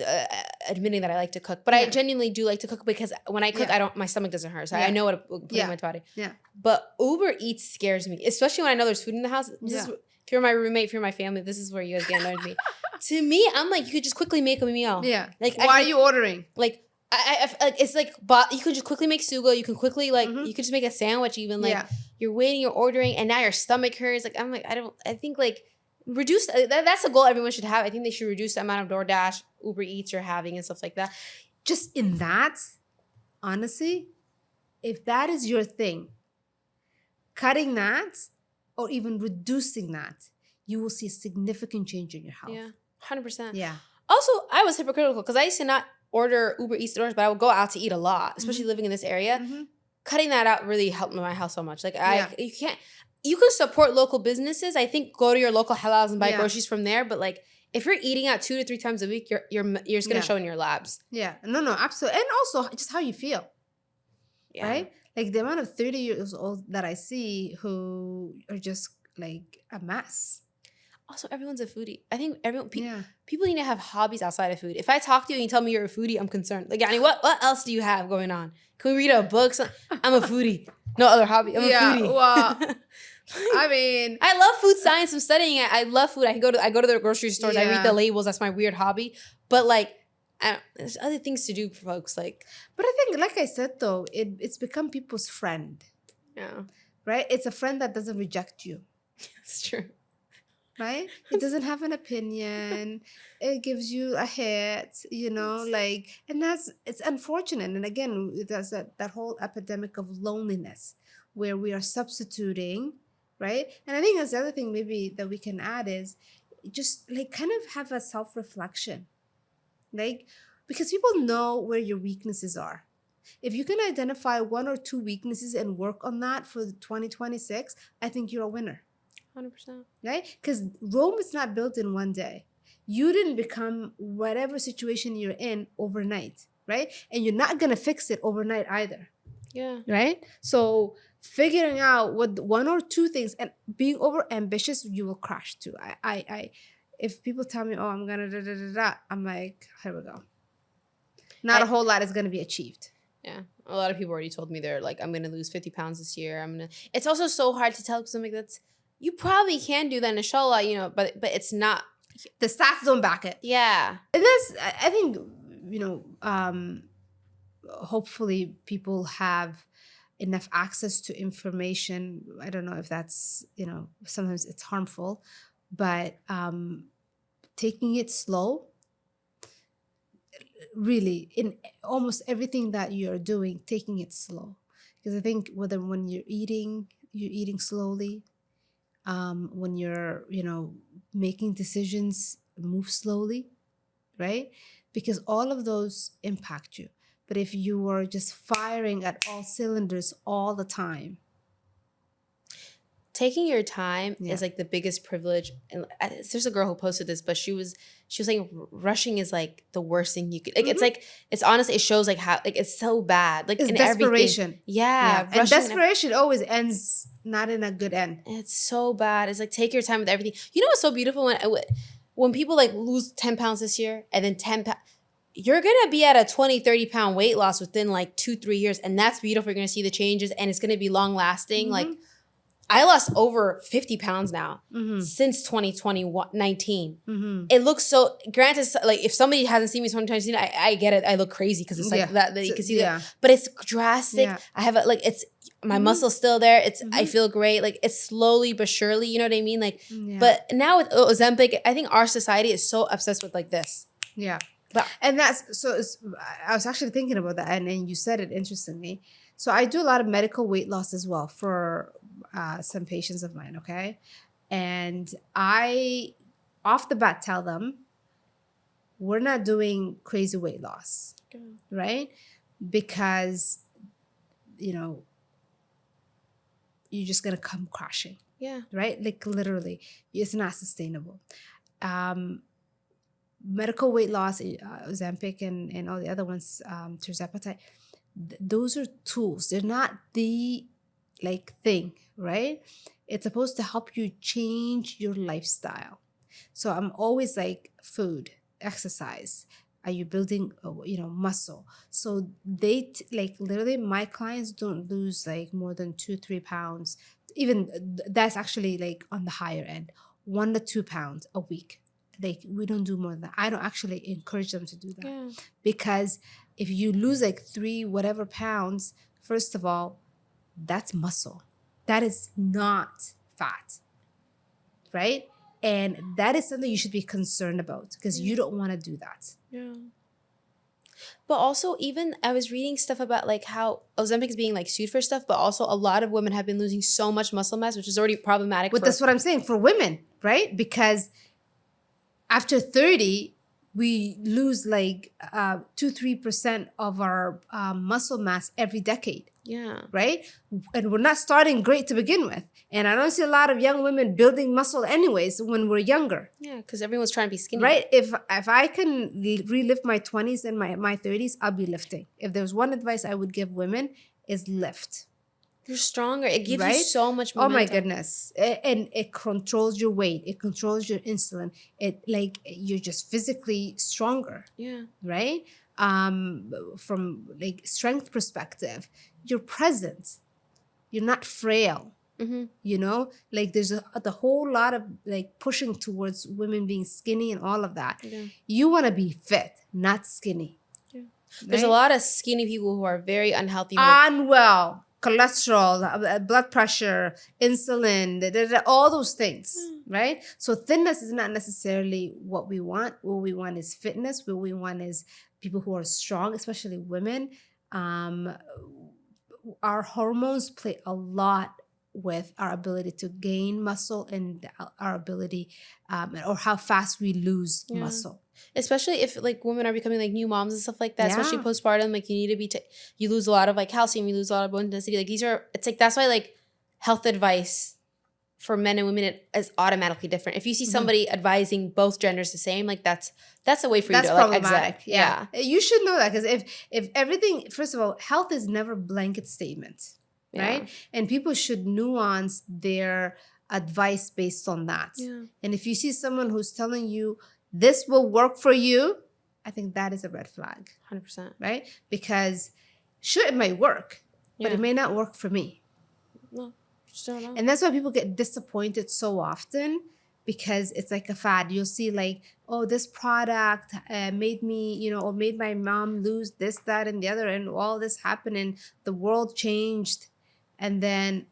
admitting that I like to cook, but I genuinely do like to cook because when I cook, my stomach doesn't hurt. So I know what to put in my body. Yeah. But Uber Eats scares me, especially when I know there's food in the house. If you're my roommate, if you're my family, this is where you guys get annoyed with me. To me, I'm like, you could just quickly make a meal. Yeah. Like, why are you ordering? Like, I like it's like, but you could just quickly make sugo. You can quickly you could just make a sandwich even. Like you're waiting, you're ordering, and now your stomach hurts. Like I'm like, I think like. Reduce that's a goal everyone should have. I think they should reduce the amount of DoorDash, Uber Eats you're having and stuff like that. Just in that, honestly, if that is your thing, cutting that or even reducing that, you will see a significant change in your health. Yeah, 100%. Yeah. Also, I was hypocritical because I used to not order Uber Eats orders, but I would go out to eat a lot, especially living in this area. Cutting that out really helped my health so much. Like you can support local businesses. I think go to your local halals and buy groceries from there. But like if you're eating out 2 to 3 times a week, you're just gonna show in your labs. Yeah, no, absolutely, and also just how you feel. Yeah. Right? Like the amount of 30 years old that I see who are just like a mess. Also, everyone's a foodie. I think people need to have hobbies outside of food. If I talk to you and you tell me you're a foodie, I'm concerned. Like, Yani, what else do you have going on? Can we read a book? I'm a foodie. No other hobby. I'm a foodie. Well, I mean, I love food science. I'm studying it. I love food. I go to the grocery stores. I read the labels. That's my weird hobby. But like, there's other things to do for folks. Like, but I think, like I said, though, it's become people's friend. Yeah. Right? It's a friend that doesn't reject you. It's true. Right? It doesn't have an opinion. It gives you a hit, like, and it's unfortunate. And again, there's that whole epidemic of loneliness where we are substituting, right? And I think that's the other thing maybe that we can add is just like kind of have a self-reflection. Like, because people know where your weaknesses are. If you can identify 1 or 2 weaknesses and work on that for 2026, I think you're a winner. 100%. Right? Because Rome is not built in one day. You didn't become whatever situation you're in overnight, right? And you're not going to fix it overnight either. Yeah. Right? So figuring out what 1 or 2 things and being over ambitious, you will crash too. If people tell me, oh, I'm going to I'm like, here we go. Not a whole lot is going to be achieved. Yeah. A lot of people already told me they're like, I'm going to lose 50 pounds this year. It's also so hard to tell because I'm like, you probably can do that, inshallah, but it's not. The stats don't back it. Yeah. And that's, I think, hopefully people have enough access to information. I don't know if that's, sometimes it's harmful, but taking it slow, really, in almost everything that you're doing, taking it slow. Because I think when you're eating slowly. When you're, making decisions, move slowly, right? Because all of those impact you. But if you are just firing at all cylinders all the time. Taking your time is like the biggest privilege. And there's a girl who posted this, but she was saying rushing is like the worst thing you could. Like it's honestly, it shows like how like it's so bad. Like it's in desperation. Everything. Yeah. And desperation always ends not in a good end. It's so bad. It's like take your time with everything. You know what's so beautiful when people like lose 10 pounds this year and then 10 pounds. You're going to be at a 20, 30 pound weight loss within like 2-3 years. And that's beautiful. You're going to see the changes and it's going to be long lasting. Like I lost over 50 pounds now since 2019. It looks so, granted, like if somebody hasn't seen me 2019, I get it. I look crazy because it's like that you can see that. But it's drastic. Yeah. I have my muscle's still there. I feel great. Like it's slowly but surely, you know what I mean? Like, but now with Ozempic, I think our society is so obsessed with like this. Yeah. And I was actually thinking about that. And then you said it interestingly. So I do a lot of medical weight loss as well for some patients of mine, okay? And I, off the bat, tell them, we're not doing crazy weight loss, right? Because, you're just going to come crashing. Yeah. Right? Like literally, it's not sustainable. Medical weight loss, Ozempic and all the other ones, tirzepatide, those are tools. They're not the thing, right? It's supposed to help you change your lifestyle. So I'm always like food, exercise. Are you building, muscle? So they literally my clients don't lose like more than 2-3 pounds. Even that's actually like on the higher end, 1 to 2 pounds a week. Like we don't do more than that. I don't actually encourage them to do that because if you lose like 3 whatever pounds, first of all, that's muscle. That is not fat, right? And that is something you should be concerned about because you don't want to do that. Yeah. But also, even I was reading stuff about like how Ozempic is being like sued for stuff, but also a lot of women have been losing so much muscle mass, which is already problematic. But that's what I'm saying for women, right? Because after 30, we lose like 2-3% of our muscle mass every decade. Yeah. Right? And we're not starting great to begin with. And I don't see a lot of young women building muscle anyways when we're younger. Yeah, because everyone's trying to be skinny. Right? If I can relive my 20s and my 30s, I'll be lifting. If there's one advice I would give women is lift. You're stronger. It gives you so much momentum. Oh my goodness. And it controls your weight. It controls your insulin. It like you're just physically stronger. Yeah. Right? From like strength perspective, you're present. You're not frail. Mm-hmm. You know, like there's the whole lot of like pushing towards women being skinny and all of that. Yeah. You want to be fit, not skinny. Yeah. Right? There's a lot of skinny people who are very unhealthy. Unwell, cholesterol, blood pressure, insulin, all those things, right? So thinness is not necessarily what we want. What we want is fitness. What we want is people who are strong, especially women. Our hormones play a lot with our ability to gain muscle and our ability or how fast we lose muscle. Especially if like women are becoming like new moms and stuff like that, especially postpartum, like you need to be, you lose a lot of like calcium, you lose a lot of bone density. Like it's like, that's why like health advice for men and women is automatically different. If you see somebody advising both genders the same, like that's a way for you to like problematic. Yeah. You should know that because if everything, first of all, health is never blanket statement. Right? And people should nuance their advice based on that. Yeah. And if you see someone who's telling you this will work for you, I think that is a red flag. 100%. Right? Because sure, it might work, but it may not work for me. No, just don't know. And that's why people get disappointed so often because it's like a fad. You'll see like, oh, this product made me, you know, or made my mom lose this, that, and the other, and all this happened and the world changed. And then,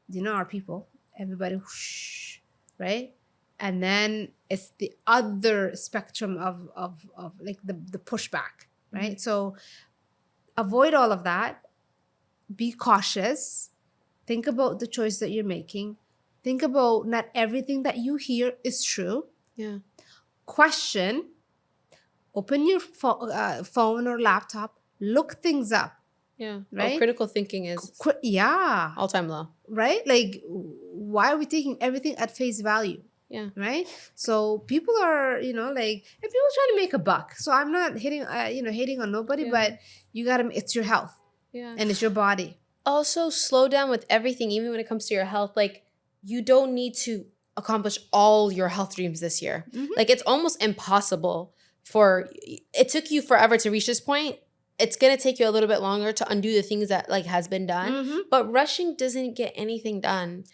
you know, our people, everybody, whoosh, right? And then it's the other spectrum of like the pushback, right? Mm-hmm. So avoid all of that. Be cautious. Think about the choice that you're making. Think about not everything that you hear is true. Yeah. Question. Open your phone or laptop. Look things up. Yeah. Right? Critical thinking is all-time low. Right? Like, why are we taking everything at face value? Yeah. Right? So people are, you know, like, and people trying to make a buck. So I'm not hating on nobody, but you it's your health. Yeah. And it's your body. Also, slow down with everything, even when it comes to your health. Like, you don't need to accomplish all your health dreams this year. Mm-hmm. Like, it's almost impossible it took you forever to reach this point. It's going to take you a little bit longer to undo the things that like has been done. Mm-hmm. But rushing doesn't get anything done.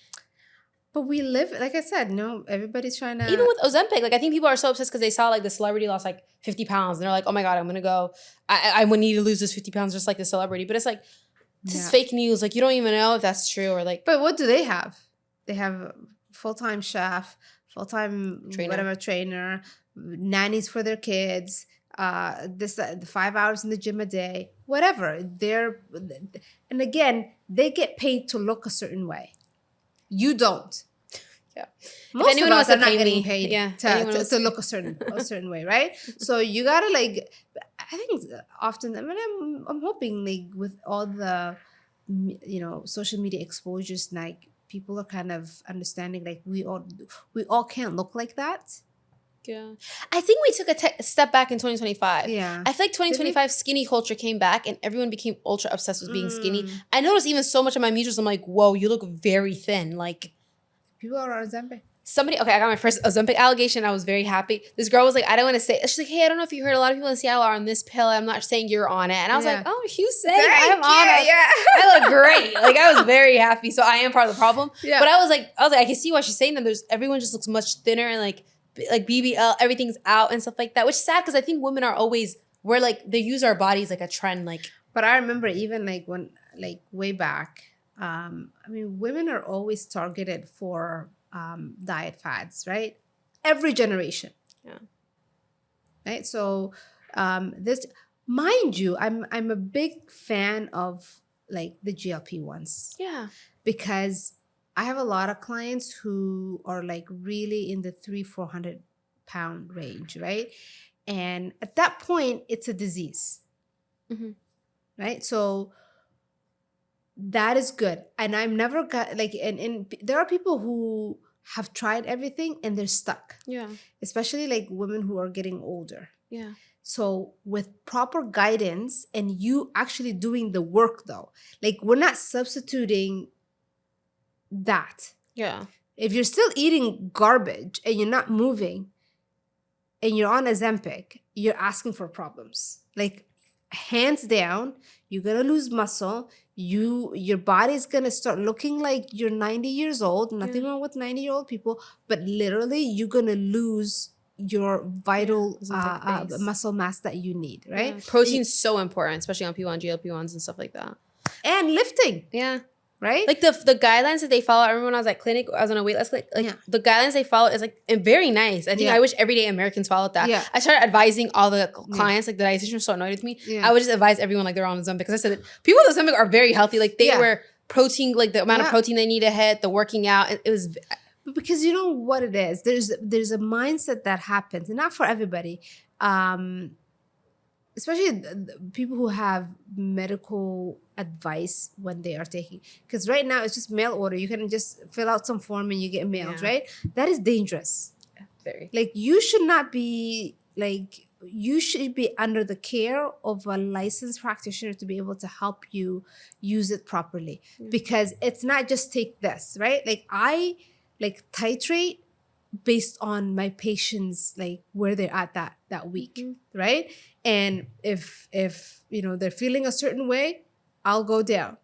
But we live, like I said, everybody's trying to... Even with Ozempic, like I think people are so obsessed because they saw like the celebrity lost like 50 pounds. And they're like, oh my God, I'm going to go. I would need to lose this 50 pounds just like the celebrity. But it's like, this is fake news. Like you don't even know if that's true or like... But what do they have? They have a full-time chef, full-time trainer, nannies for their kids... the 5 hours in the gym a day, whatever. And again, they get paid to look a certain way. You don't. Yeah. Most of us are not getting paid to look a certain way, right? So you gotta like, I think often, I mean, I'm hoping like with all the, you know, social media exposures, like people are kind of understanding like we all can't look like that. Yeah. I think we took a step back in 2025. Yeah. I feel like 2025 skinny culture came back and everyone became ultra obsessed with being skinny. I noticed even so much of my mutuals, I'm like, whoa, you look very thin. Like, people are on Ozempic. I got my first Ozempic allegation. I was very happy. This girl was like, I don't want to say, she's like, hey, I don't know if you heard, a lot of people in Seattle are on this pill. I'm not saying you're on it. And I was like, oh, you saying I'm on it. Yeah. I look great. Like I was very happy. So I am part of the problem. Yeah. But I was like, I can see why she's saying that. Everyone just looks much thinner and like BBL, everything's out and stuff like that, which is sad because I think women are always, we're like, they use our bodies like a trend. Like, but I remember even like when, like way back, I mean, women are always targeted for diet fads, right? Every generation. Yeah. Right? So mind you, I'm a big fan of like the GLP-1s. Yeah. Because I have a lot of clients who are like really in the 300-400 pound range, right? And at that point, it's a disease, right? So that is good. And I've never got like, and there are people who have tried everything and they're stuck. Yeah. Especially like women who are getting older. Yeah. So with proper guidance and you actually doing the work though, like we're not substituting that. Yeah. If you're still eating garbage and you're not moving and you're on Ozempic, you're asking for problems. Like hands down, you're gonna lose muscle. Your body's gonna start looking like you're 90 years old. Nothing wrong with 90-year-old people, but literally you're gonna lose your vital muscle mass that you need, right? Yeah. Protein's so important, especially on people on GLP-1s and stuff like that. And lifting. Yeah. Right? Like the guidelines that they follow, I remember when I was at clinic, I was on a wait list, like the guidelines they follow is like very nice. I think I wish everyday Americans followed that. Yeah. I started advising all the clients, like the dietitian was so annoyed with me. Yeah. I would just advise everyone like they're on Ozempic because I said that people with Ozempic are very healthy. Like they were protein, like the amount of protein they need to hit, the working out. It was because you know what it is. There's a mindset that happens, and not for everybody. Especially people who have medical advice when they are taking, because right now it's just mail order. You can just fill out some form and you get mailed, right? That is dangerous. Very. Like you should not be like, you should be under the care of a licensed practitioner to be able to help you use it properly. Because it's not just take this, right? Like I like titrate based on my patients, like where they're at that week, right? And if you know they're feeling a certain way, I'll go down.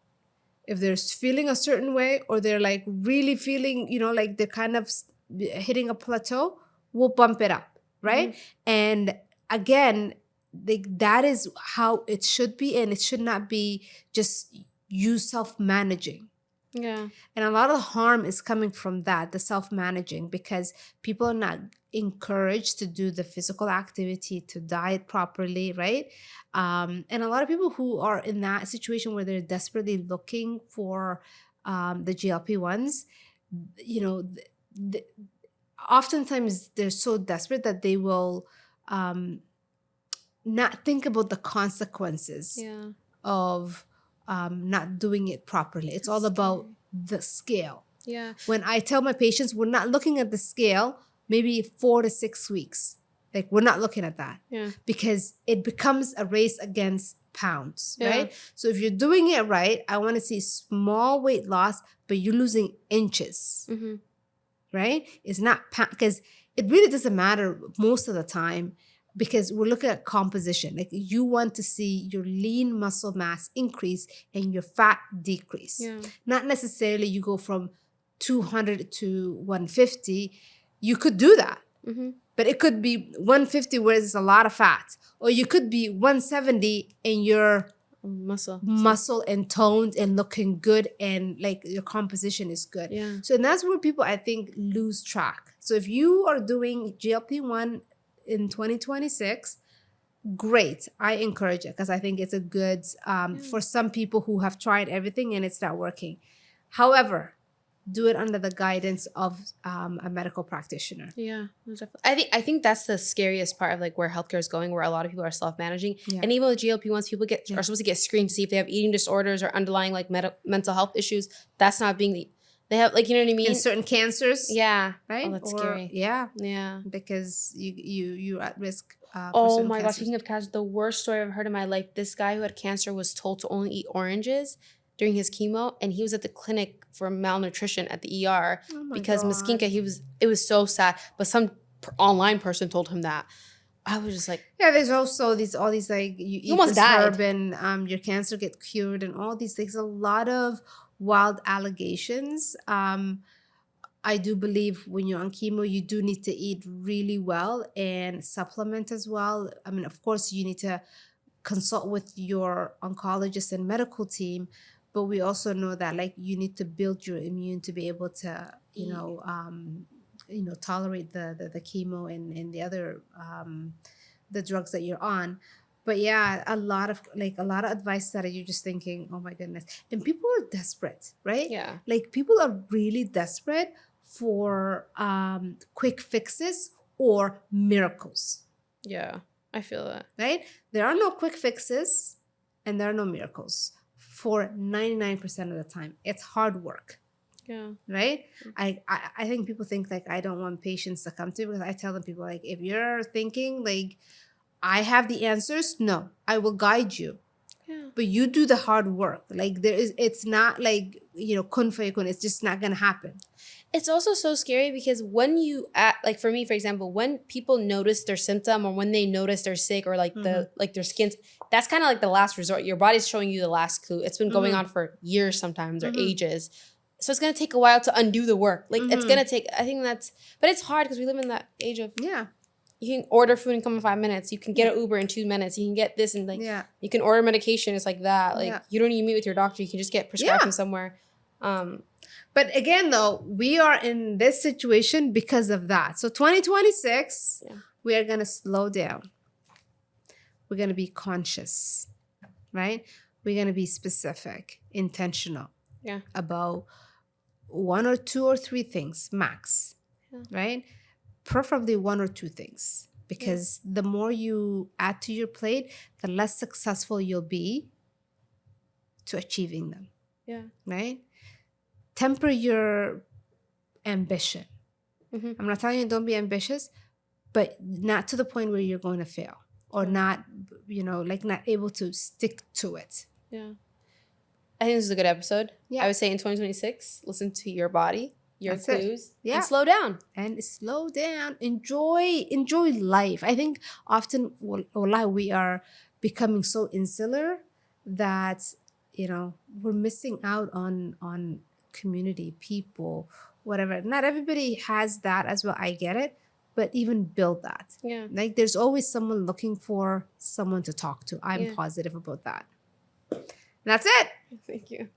If they're feeling a certain way, or they're like really feeling, you know, like they're kind of hitting a plateau, we'll bump it up, right? And again, that is how it should be, and it should not be just you self-managing. Yeah. And a lot of harm is coming from that, the self-managing, because people are not encouraged to do the physical activity, to diet properly, right? And a lot of people who are in that situation where they're desperately looking for the GLP-1s, you know, oftentimes they're so desperate that they will not think about the consequences of not doing it properly. It's all about the scale. Yeah. When I tell my patients, we're not looking at the scale, maybe 4 to 6 weeks. Like we're not looking at that. Yeah. Because it becomes a race against pounds, right? So if you're doing it right, I want to see small weight loss, but you're losing inches, right? It's not because it really doesn't matter most of the time, because we're looking at composition. Like you want to see your lean muscle mass increase and your fat decrease. Not necessarily you go from 200 to 150. You could do that. But it could be 150 where there's a lot of fat. Or you could be 170 and you're muscle and toned and looking good, and like your composition is good. So and that's where people, I think, lose track. So if you are doing GLP-1 in 2026, great. I encourage it because I think it's a good for some people who have tried everything and it's not working. However, do it under the guidance of a medical practitioner. Yeah, definitely. I think that's the scariest part of like where healthcare is going, where a lot of people are self-managing. And even with GLP-1s, people are supposed to get screened to see if they have eating disorders or underlying like mental health issues. That's not being they have, like, you know what I mean? In certain cancers. Yeah. Right? Oh, that's scary. Yeah. Yeah. Because you're at risk for oh my cancers. gosh, speaking of cancer, the worst story I've heard in my life, this guy who had cancer was told to only eat oranges during his chemo, and he was at the clinic for malnutrition at the ER because Meskinka, it was so sad. But some online person told him that. I was just like, yeah, there's also all these like you eat this herb and your cancer gets cured and all these things. A lot of wild allegations. I do believe when you're on chemo, you do need to eat really well and supplement as well. I mean, of course, you need to consult with your oncologist and medical team, but we also know that like you need to build your immune to be able to, tolerate the chemo and the other the drugs that you're on. But yeah, a lot of advice that you're just thinking, oh my goodness. And people are desperate, right? Yeah. Like people are really desperate for quick fixes or miracles. Yeah, I feel that. Right? There are no quick fixes and there are no miracles for 99% of the time. It's hard work. Yeah. Right? I think people think like I don't want patients to come to me, because I tell them, people, like, if you're thinking like I have the answers, no, I will guide you. Yeah. But you do the hard work. Like it's not like, kun fayakun. It's just not gonna happen. It's also so scary because when you like for me, for example, when people notice their symptom or when they notice they're sick or like their skin's, that's kind of like the last resort. Your body's showing you the last clue. It's been going on for years sometimes or ages. So it's going to take a while to undo the work. Like it's going to take, I think but it's hard because we live in that age of, you can order food and come in 5 minutes. You can get an Uber in 2 minutes. You can get this and like, you can order medication. It's like that. Like you don't even meet with your doctor. You can just get prescribed from somewhere. But again, though, we are in this situation because of that. So 2026, we are going to slow down. We're going to be conscious, right? We're going to be specific, intentional about 1 or 2 or 3 things max, right? Preferably 1 or 2 things, because the more you add to your plate, the less successful you'll be to achieving them. Yeah. Right? Temper your ambition. I'm not telling you don't be ambitious, but not to the point where you're going to fail or not, not able to stick to it. Yeah. I think this is a good episode. Yeah. I would say in 2026, listen to your body, your clues, and slow down. And slow down. Enjoy life. I think often, we are becoming so insular that, we're missing out on community, people, whatever. Not everybody has that as well. I get it. But even build that. Yeah. Like there's always someone looking for someone to talk to. I'm positive about that. And that's it. Thank you.